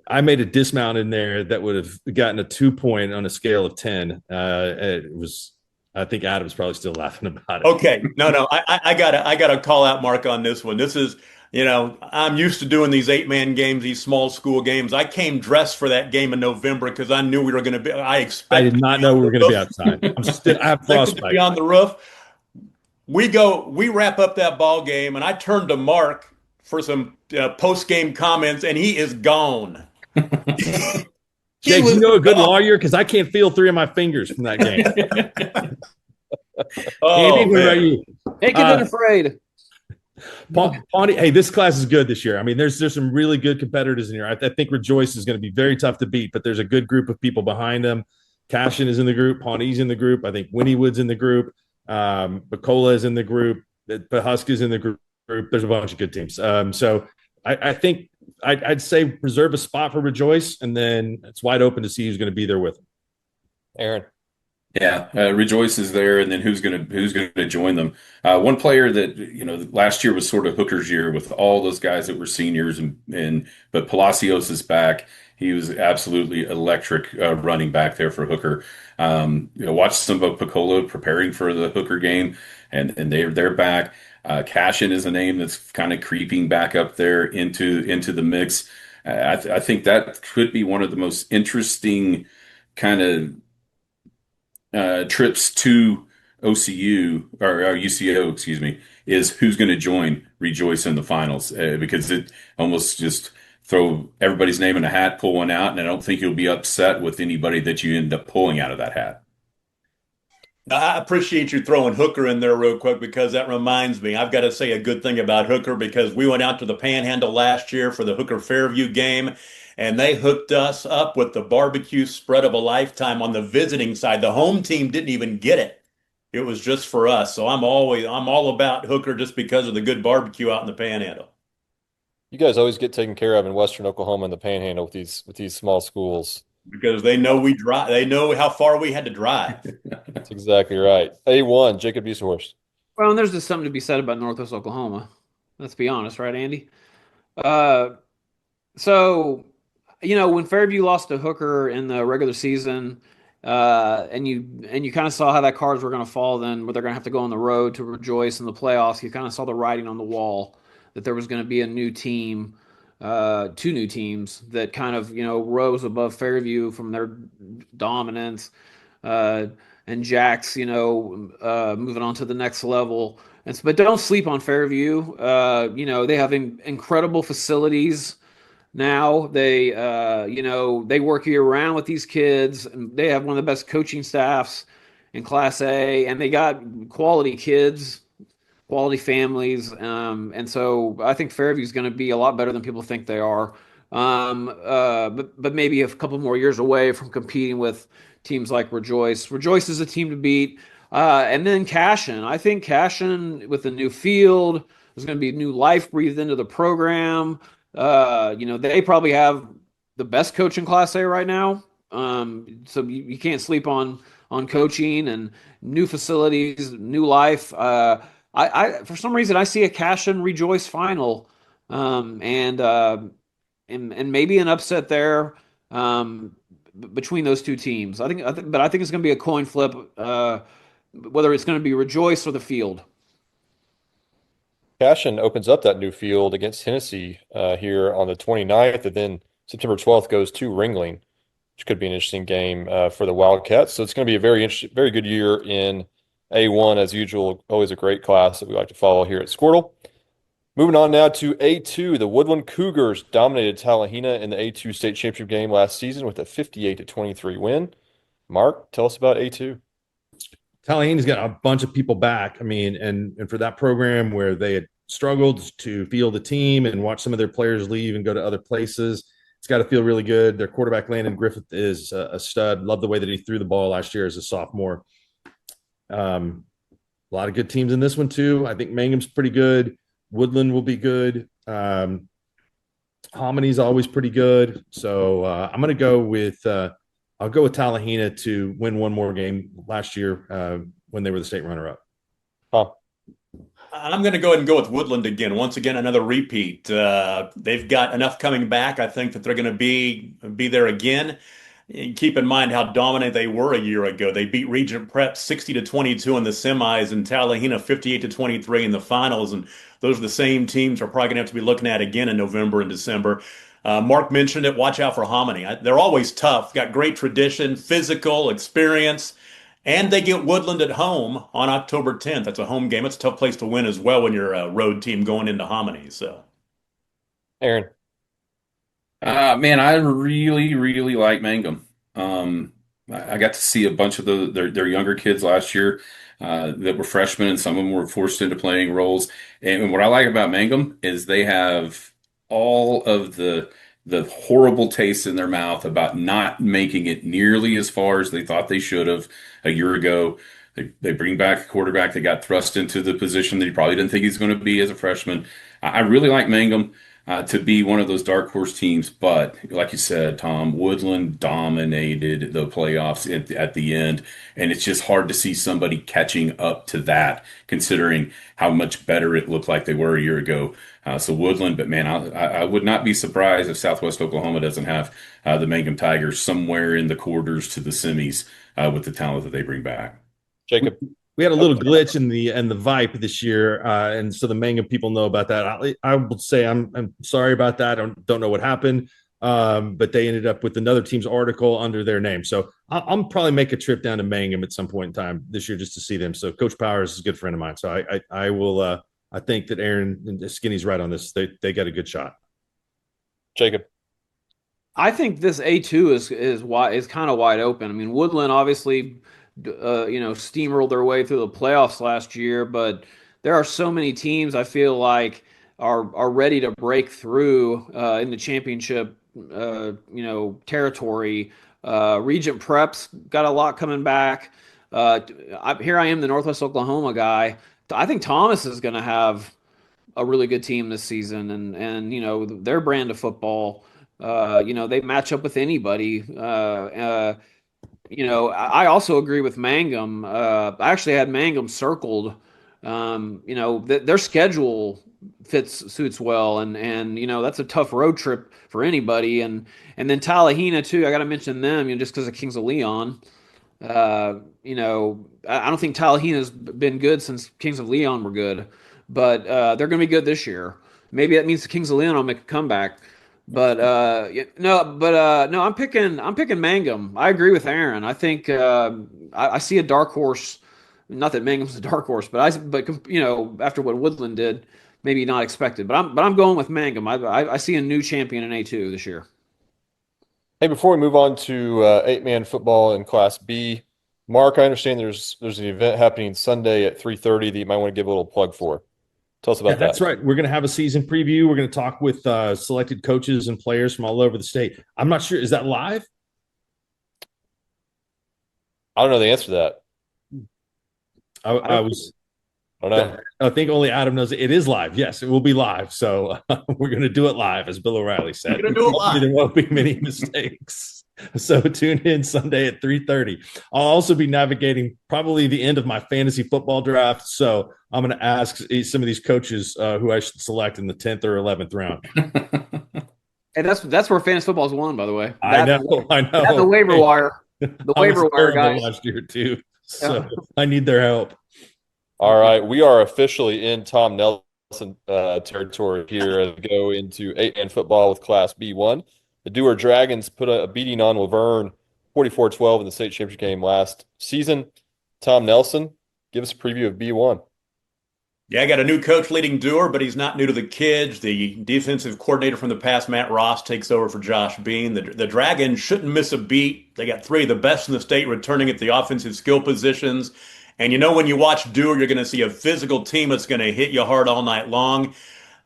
I made a dismount in there that would have gotten a 2 point on a scale of 10. It was I think Adam's probably still laughing about it. Okay, no, I gotta call out Mark on this one. This is, I'm used to doing these 8-man games, these small school games. I came dressed for that game in November because I knew we were going to be. I I did expected not to be know on we were the going to be roof. outside. I have Expected to be frostbite. on the roof. We wrap up that ball game, and I turn to Mark for some post-game comments, and he is gone. He Jake, you was know a good gone. lawyer because I can't feel 3 of my fingers from that game. Oh Andy, what about man. you? Naked and afraid. Pawnee, hey, this class is good this year. I mean, there's some really good competitors in here. I think Rejoice is going to be very tough to beat, but there's a good group of people behind them. Cashin is in the group. Pawnee's in the group. I think Winniewood's in the group. Bacola is in the group. Pahuska's in the group. There's a bunch of good teams. So I think I'd say reserve a spot for Rejoice, and then it's wide open to see who's going to be there with them. Aaron. Yeah, Rejoice is there, and then who's gonna join them? One player that last year was sort of Hooker's year with all those guys that were seniors, but Palacios is back. He was absolutely electric running back there for Hooker. Watched some of Piccolo preparing for the Hooker game, and they're back. Cashin is a name that's kind of creeping back up there into the mix. I think that could be one of the most interesting kind of trips to OCU or UCO, excuse me, is who's going to join Rejoice in the finals because it almost just throw everybody's name in a hat, pull one out, and I don't think you'll be upset with anybody that you end up pulling out of that hat. I appreciate you throwing Hooker in there real quick because that reminds me. I've got to say a good thing about Hooker because we went out to the Panhandle last year for the Hooker Fairview game, and they hooked us up with the barbecue spread of a lifetime on the visiting side. The home team didn't even get it. It was just for us. So I'm all about Hooker just because of the good barbecue out in the Panhandle. You guys always get taken care of in Western Oklahoma in the Panhandle with these small schools. Because they know we drive. They know how far we had to drive. That's exactly right. A1, Jacob Bushorst. Well, and there's just something to be said about Northwest Oklahoma. Let's be honest, right, Andy? Uh, so, when Fairview lost to Hooker in the regular season, and you kind of saw how that cards were going to fall then, where they're going to have to go on the road to Rejoice in the playoffs. You kind of saw the writing on the wall that there was going to be a new team, two new teams that kind of rose above Fairview from their dominance, and Jack's moving on to the next level. But don't sleep on Fairview. They have incredible facilities now. They work year round with these kids, and they have one of the best coaching staffs in Class A, and they got quality kids, quality families, and so I think Fairview is going to be a lot better than people think they are. But maybe a couple more years away from competing with teams like Rejoice. Rejoice is a team to beat. And then Cashin. I think Cashin with the new field, there's going to be new life breathed into the program. They probably have the best coach in Class A right now. So you can't sleep on coaching and new facilities, new life. I for some reason I see a Cashin Rejoice final, and maybe an upset there between those two teams. But I think it's going to be a coin flip, whether it's going to be Rejoice or the field. Cashin opens up that new field against Tennessee here on the 29th, and then September 12th goes to Ringling, which could be an interesting game for the Wildcats. So it's going to be a very good year in A1 as usual. Always a great class that we like to follow here at Skordle. Moving on now to A2, the Woodland Cougars dominated Tallahena in the A2 state championship game last season with a 58-23 win. Mark, tell us about A2. Tallahanea's got a bunch of people back. I mean, and for that program where they had struggled to field a team and watch some of their players leave and go to other places, it's got to feel really good. Their quarterback, Landon Griffith, is a stud. Love the way that he threw the ball last year as a sophomore. A lot of good teams in this one, too. I think Mangum's pretty good. Woodland will be good. Homony's always pretty good. So I'm going to go with I'll go with Tallahena to win one more game last year when they were the state runner-up. Huh. I'm going to go ahead and go with Woodland again. Once again, another repeat. They've got enough coming back. I think that they're going to be there again. Keep in mind how dominant they were a year ago. They beat Regent Prep 60-22 in the semis and Tallahena 58-23 in the finals. And those are the same teams we're probably going to have to be looking at again in November and December. Mark mentioned it. Watch out for Hominy. They're always tough, got great tradition, physical experience, and they get Woodland at home on October 10th. That's a home game. It's a tough place to win as well when you're a road team going into Hominy. So, Aaron. Man, I really, really like Mangum. I got to see a bunch of their younger kids last year that were freshmen, and some of them were forced into playing roles. And what I like about Mangum is they have all of the horrible taste in their mouth about not making it nearly as far as they thought they should have a year ago. They bring back a quarterback that got thrust into the position that he probably didn't think he's going to be as a freshman. I really like Mangum to be one of those dark horse teams. But like you said, Tom, Woodland dominated the playoffs at the end, and it's just hard to see somebody catching up to that, considering how much better it looked like they were a year ago. So Woodland, but man, I would not be surprised if Southwest Oklahoma doesn't have the Mangum Tigers somewhere in the quarters to the semis with the talent that they bring back. Jacob. We had a little glitch in the Vipe this year, and so the Mangum people know about that. I would say I'm sorry about that. I don't know what happened, but they ended up with another team's article under their name. So I'll probably make a trip down to Mangum at some point in time this year just to see them. So Coach Powers is a good friend of mine. So I will. I think that Aaron and Skinny's right on this. They got a good shot. Jacob. I think this A2 is kind of wide open. I mean, Woodland obviously, steamrolled their way through the playoffs last year, but there are so many teams I feel like are ready to break through in the championship, territory. Regent Prep's got a lot coming back. Here I am, the Northwest Oklahoma guy. I think Thomas is going to have a really good team this season, and their brand of football. They match up with anybody. I also agree with Mangum. I actually had Mangum circled. Their schedule suits well, and that's a tough road trip for anybody. And then Tallahena too. I got to mention them, just because of Kings of Leon. I don't think Tallahena's been good since Kings of Leon were good, but they're going to be good this year. Maybe that means the Kings of Leon will make a comeback. But no, I'm picking Mangum. I agree with Aaron. I think I see a dark horse. Not that Mangum's a dark horse, but after what Woodland did, maybe not expected. But I'm going with Mangum. I see a new champion in A2 this year. Hey, before we move on to eight-man football in Class B, Mark, I understand there's an event happening Sunday at 3:30 that you might want to give a little plug for. Tell us about that. That's right. We're going to have a season preview. We're going to talk with selected coaches and players from all over the state. I'm not sure. Is that live? I don't know the answer to that. I think only Adam knows it is live. Yes, it will be live. So we're going to do it live, as Bill O'Reilly said. We're going to do it live. There won't be many mistakes. So tune in Sunday at 3:30. I'll also be navigating probably the end of my fantasy football draft. So I'm going to ask some of these coaches who I should select in the 10th or 11th round. And that's where fantasy football is won, by the way. I know. That's the waiver wire. The waiver wire guys last year too. So I need their help. All right, we are officially in Tom Nelson territory here as we go into eight-man football with Class B1. The Dewar Dragons put a beating on Laverne 44-12 in the state championship game last season. Tom Nelson, give us a preview of B1. Yeah, I got a new coach leading Dewar, but he's not new to the kids. The defensive coordinator from the past, Matt Ross, takes over for Josh Bean. The Dragons shouldn't miss a beat. They got three of the best in the state returning at the offensive skill positions. And when you watch Dewar, you're going to see a physical team that's going to hit you hard all night long.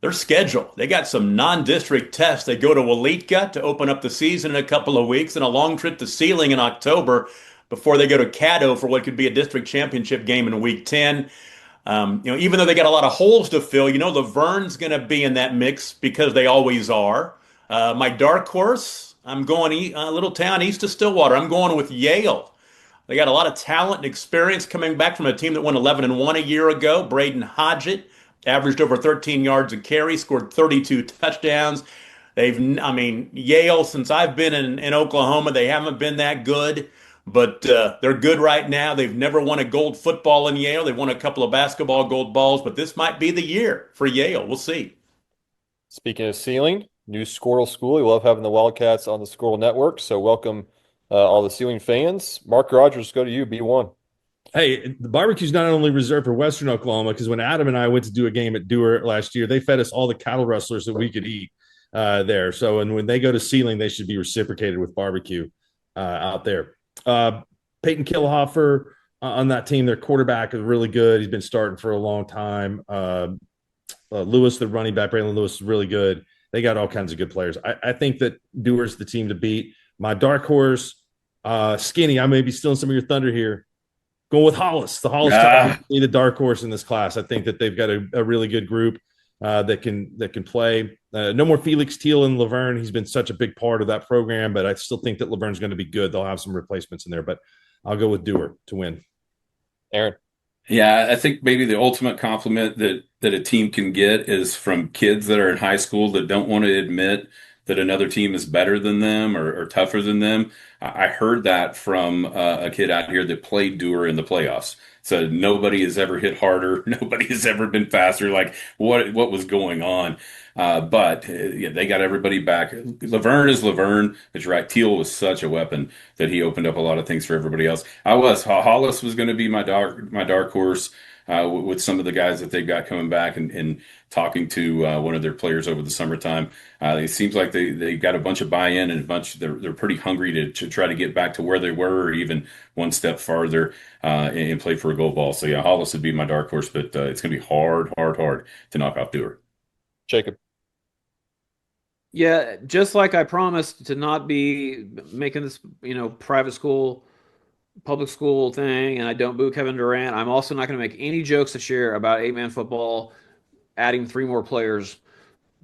Their schedule, they got some non-district tests. They go to Waletka to open up the season in a couple of weeks, and a long trip to Sealing in October before they go to Caddo for what could be a district championship game in week 10. Even though they got a lot of holes to fill, Laverne's going to be in that mix because they always are. My dark horse, I'm going a little town east of Stillwater. I'm going with Yale. They got a lot of talent and experience coming back from a team that won 11-1 a year ago. Braden Hodgett averaged over 13 yards a carry, scored 32 touchdowns. I mean, Yale, since I've been in Oklahoma, they haven't been that good, but they're good right now. They've never won a gold football in Yale. They've won a couple of basketball gold balls, but this might be the year for Yale. We'll see. Speaking of ceiling, new Skordle school. We love having the Wildcats on the Skordle network. So welcome all the ceiling fans. Mark Rogers, go to you, B1. Hey, the barbecue's not only reserved for Western Oklahoma, because when Adam and I went to do a game at Dewar last year, they fed us all the cattle rustlers that we could eat there. So, and when they go to ceiling, they should be reciprocated with barbecue out there. Peyton Killhofer on that team, their quarterback is really good. He's been starting for a long time. Lewis, the running back, Braylon Lewis, is really good. They got all kinds of good players. I think that Dewar's the team to beat. My dark horse, Skinny, I may be stealing some of your thunder here. Going with Hollis. The Hollis Tigers be the dark horse in this class. I think that they've got a really good group that can play. No more Felix Teal and Laverne. He's been such a big part of that program, but I still think that Laverne's going to be good. They'll have some replacements in there, but I'll go with Dewar to win. Aaron. Yeah, I think maybe the ultimate compliment that a team can get is from kids that are in high school that don't want to admit that another team is better than them or tougher than them. I heard that from a kid out here that played Dewar in the playoffs. So nobody has ever hit harder. Nobody has ever been faster. Like what was going on? But yeah, they got everybody back. Laverne is Laverne. But you're right. Teal was such a weapon that he opened up a lot of things for everybody else. Hollis was going to be my dark horse. With some of the guys that they've got coming back and talking to one of their players over the summertime. It seems like they got a bunch of buy-in and they're pretty hungry to try to get back to where they were or even one step farther and play for a gold ball. So yeah, Hollis would be my dark horse, but it's going to be hard to knock off Dewar. Jacob. Yeah, just like I promised to not be making this, private school, public school thing, and I don't boo Kevin Durant. I'm also not going to make any jokes this year about 8-man football, adding 3 more players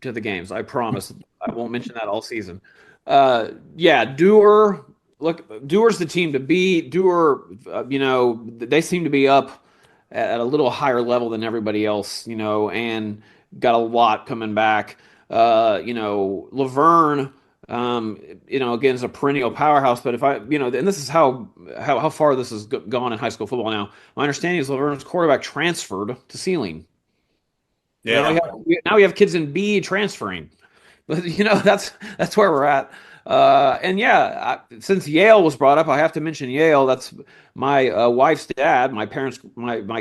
to the games. I promise. I won't mention that all season. Yeah, Dewar. Look, Dewar's the team to beat. Dewar, they seem to be up at a little higher level than everybody else, and got a lot coming back. Laverne, again, is a perennial powerhouse. But if and this is how far this has gone in high school football now. My understanding is Laverne's quarterback transferred to ceiling. Yeah. Now we have kids in B transferring. But that's where we're at. And yeah, since Yale was brought up, I have to mention Yale. That's my wife's dad. My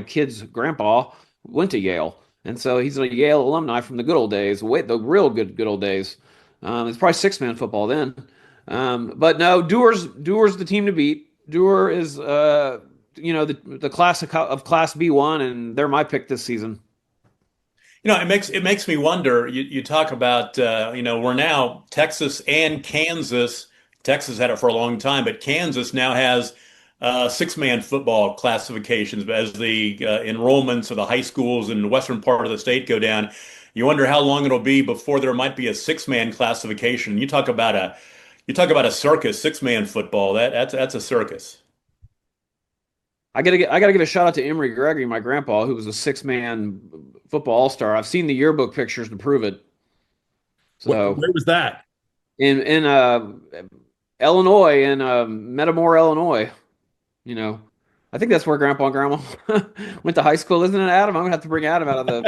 kid's grandpa went to Yale, and so he's a Yale alumni from the good old days, the real good old days. It's probably 6-man football then. But no, Dewar's the team to beat. Dewar is the class of Class B1, and they're my pick this season. It makes me wonder. You talk about we're now Texas and Kansas. Texas had it for a long time, but Kansas now has 6-man football classifications as the enrollments of the high schools in the western part of the state go down. You wonder how long it'll be before there might be a 6-man classification. You talk about a circus, 6-man football. That's a circus. I gotta give a shout out to Emory Gregory, my grandpa, who was a 6-man football all-star. I've seen the yearbook pictures to prove it. So where was that? In Illinois, in Metamora, Illinois. I think that's where Grandpa and Grandma went to high school, isn't it, Adam? I'm gonna have to bring Adam out of the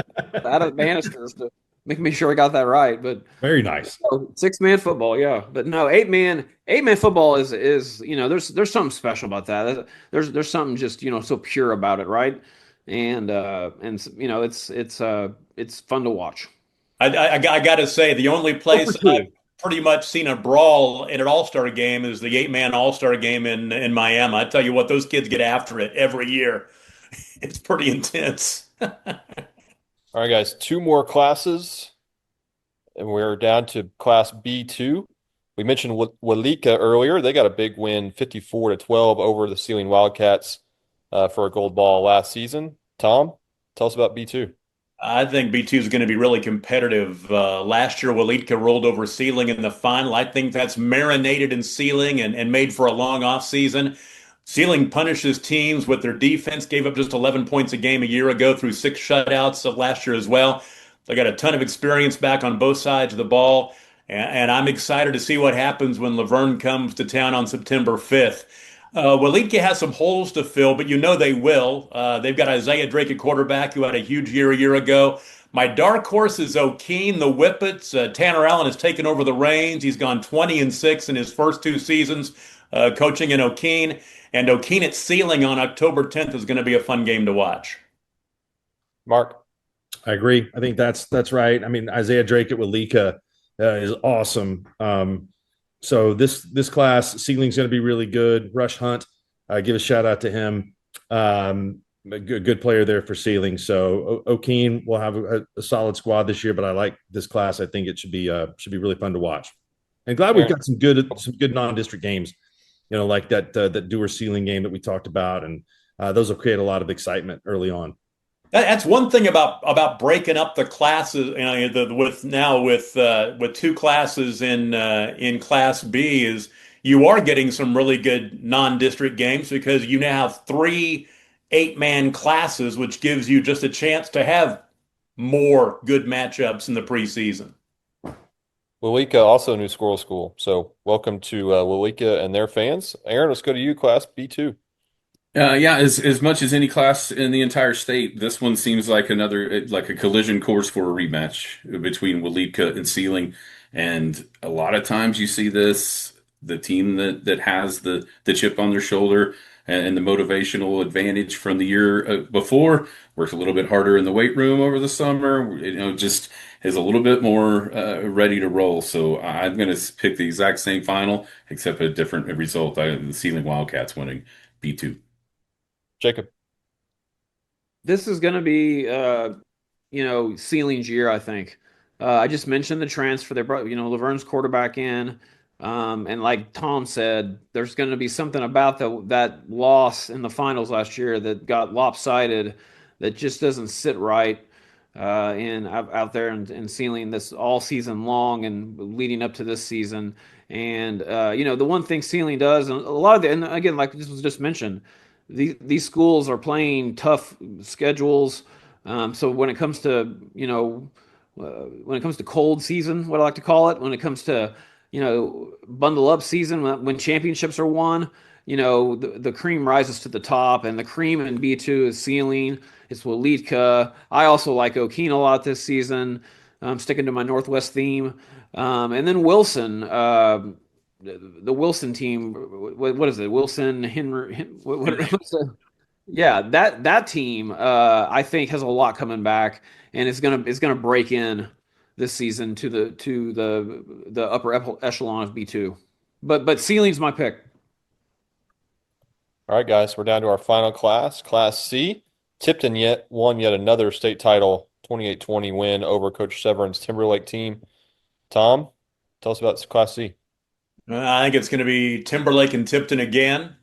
banisters to make sure I got that right. But very nice. 6-man football, yeah. But no, 8-man football is there's something special about that. There's something just so pure about it, right? And it's fun to watch. I got to say, the only place I've pretty much seen a brawl in an all-star game is the 8-man all-star game in Miami. I tell you what, those kids get after it every year. It's pretty intense. All right, guys, 2 more classes, and we're down to Class B2. We mentioned Walika earlier. They got a big win, 54-12 over the Ceiling Wildcats for a gold ball last season. Tom, tell us about B2. I think B2 is going to be really competitive. Last year, Waletka rolled over Ceiling in the final. I think that's marinated in Ceiling and made for a long off season. Ceiling punishes teams with their defense, gave up just 11 points a game a year ago through 6 shutouts of last year as well. They got a ton of experience back on both sides of the ball. And I'm excited to see what happens when Laverne comes to town on September 5th. Waletka has some holes to fill, but you know they will. They've got Isaiah Drake at quarterback, who had a huge year a year ago. My dark horse is O'Keene, the Whippets. Tanner Allen has taken over the reins. He's gone 20-6 in his first 2 seasons coaching in O'Keene. And O'Keene at Ceiling on October 10th is going to be a fun game to watch. Mark. I agree. I think that's right. I mean, Isaiah Drake at Waletka is awesome. So this class, Ceiling's going to be really good. Rush Hunt, give a shout out to him. A good player there for Ceiling. So O'Keene will have a solid squad this year, but I like this class. I think it should be really fun to watch. And glad we've got some good non-district games, like that Dewar Ceiling game that we talked about, and those will create a lot of excitement early on. That's one thing about breaking up the classes. With 2 classes in Class B, is you are getting some really good non-district games because you now have 3 8-man classes, which gives you just a chance to have more good matchups in the preseason. Waletka, also a new Squirrel School. So welcome to Waletka and their fans. Aaron, let's go to you, Class B2. Yeah, as much as any class in the entire state, this one seems like a collision course for a rematch between Waletka and Ceiling. And a lot of times you see the team that has the chip on their shoulder and the motivational advantage from the year before works a little bit harder in the weight room over the summer, just is a little bit more ready to roll. So I'm going to pick the exact same final, except a different result. The Ceiling Wildcats winning B2. Jacob. This is going to be, Ceiling's year, I think. I just mentioned the transfer. They brought, Laverne's quarterback in. And like Tom said, there's going to be something about that loss in the finals last year that got lopsided, that just doesn't sit right out there in Ceiling this all season long and leading up to this season. And the one thing Ceiling does, and a lot of and again, like this was just mentioned, these schools are playing tough schedules. So when it comes to cold season, what I like to call it, when it comes to bundle up season, when championships are won, the cream rises to the top, and the cream in B2 is Ceiling. It's Waletka. I also like O'Keene a lot this season. I'm sticking to my Northwest theme. And then Wilson, the Wilson team, what is it? Wilson, Henry, what's the, yeah, that team, I think has a lot coming back, and is gonna break in this season to the upper echelon of B2. But Ceiling's my pick. All right, guys, we're down to our final class, Class C. Tipton won yet another state title, 28-20 win over Coach Severin's Timberlake team. Tom, tell us about Class C. I think it's going to be Timberlake and Tipton again.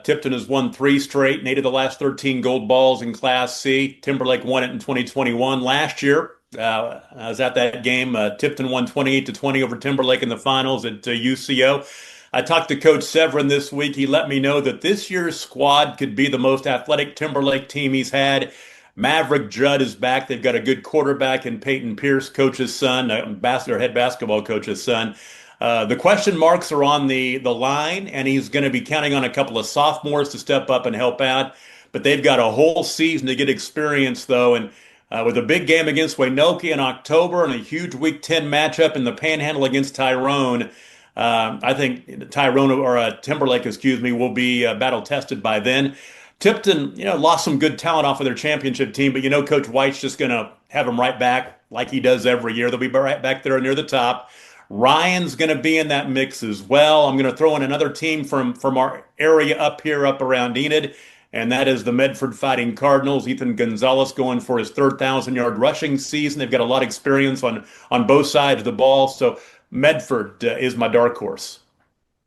Tipton has won 3 straight and 8 of the last 13 gold balls in Class C. Timberlake won it in 2021. Last year, I was at that game. Tipton won 28-20 over Timberlake in the finals at UCO. I talked to Coach Severin this week. He let me know that this year's squad could be the most athletic Timberlake team he's had. Maverick Judd is back. They've got a good quarterback in Peyton Pierce, coach's son, head basketball coach's son. The question marks are on the line, and he's going to be counting on a couple of sophomores to step up and help out. But they've got a whole season to get experience, though. And with a big game against Waynoki in October and a huge Week 10 matchup in the Panhandle against Tyrone, I think Tyrone or Timberlake, will be battle tested by then. Tipton, lost some good talent off of their championship team, but Coach White's just going to have them right back like he does every year. They'll be right back there near the top. Ryan's going to be in that mix as well. I'm going to throw in another team from our area up around Enid, and that is the Medford Fighting Cardinals. Ethan Gonzalez going for his 3,000-yard rushing season. They've got a lot of experience on both sides of the ball. So Medford is my dark horse.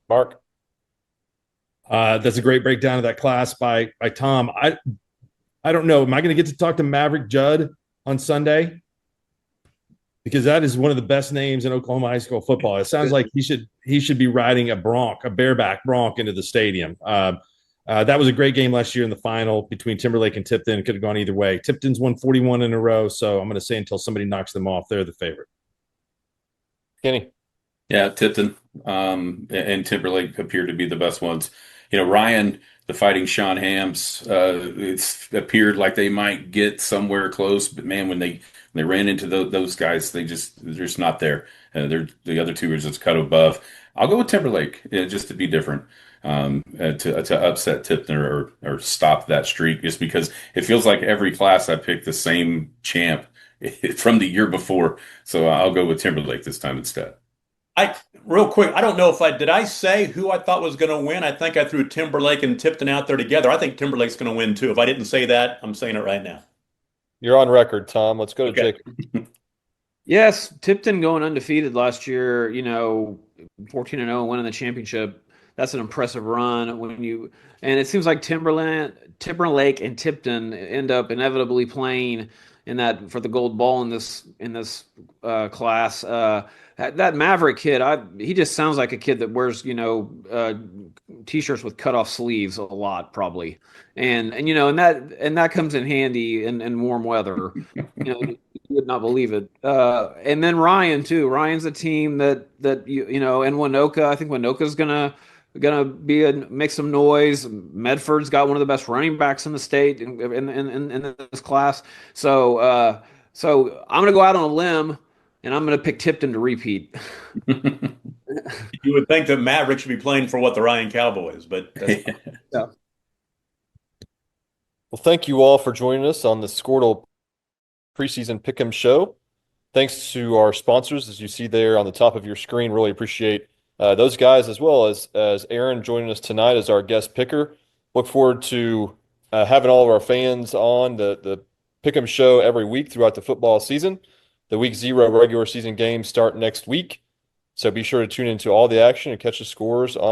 Mark? That's a great breakdown of that class by Tom. I don't know. Am I going to get to talk to Maverick Judd on Sunday? Because that is one of the best names in Oklahoma high school football. It sounds like he should be riding a bareback bronc into the stadium. That was a great game last year in the final between Timberlake and Tipton. It could have gone either way. Tipton's won 41 in a row, so I'm going to say until somebody knocks them off, they're the favorite. Kenny? Yeah, Tipton and Timberlake appear to be the best ones. Ryan, the Fighting Sean Hams, it's appeared like they might get somewhere close, but man, when they ran into those guys, they're just not there. The other two are just cut above. I'll go with Timberlake, just to be different, to upset Tipton or stop that streak, just because it feels like every class I pick the same champ from the year before. So I'll go with Timberlake this time instead. Real quick, I don't know if did I say who I thought was going to win? I think I threw Timberlake and Tipton out there together. I think Timberlake's going to win too. If I didn't say that, I'm saying it right now. You're on record, Tom. Let's go to Okay. Jake. Yes, Tipton going undefeated last year, 14-0 and winning the championship. That's an impressive run and it seems like Timberlake and Tipton end up inevitably playing in that for the gold ball in this class. That Maverick kid, he just sounds like a kid that wears, t-shirts with cut off sleeves a lot probably. And that comes in handy in warm weather. You would not believe it. And then Ryan too. Ryan's a team that and Winoka. I think Winoka's gonna make some noise. Medford's got one of the best running backs in the state in this class. So I'm gonna go out on a limb, and I'm gonna pick Tipton to repeat. You would think that Maverick should be playing for the Ryan Cowboys, but that's Yeah. Well, thank you all for joining us on the Skordle preseason pick'em show. Thanks to our sponsors, as you see there on the top of your screen. Really appreciate those guys, as well as Aaron joining us tonight as our guest picker. Look forward to having all of our fans on the pick'em show every week throughout the football season. The week 0 regular season games start next week, so be sure to tune into all the action and catch the scores on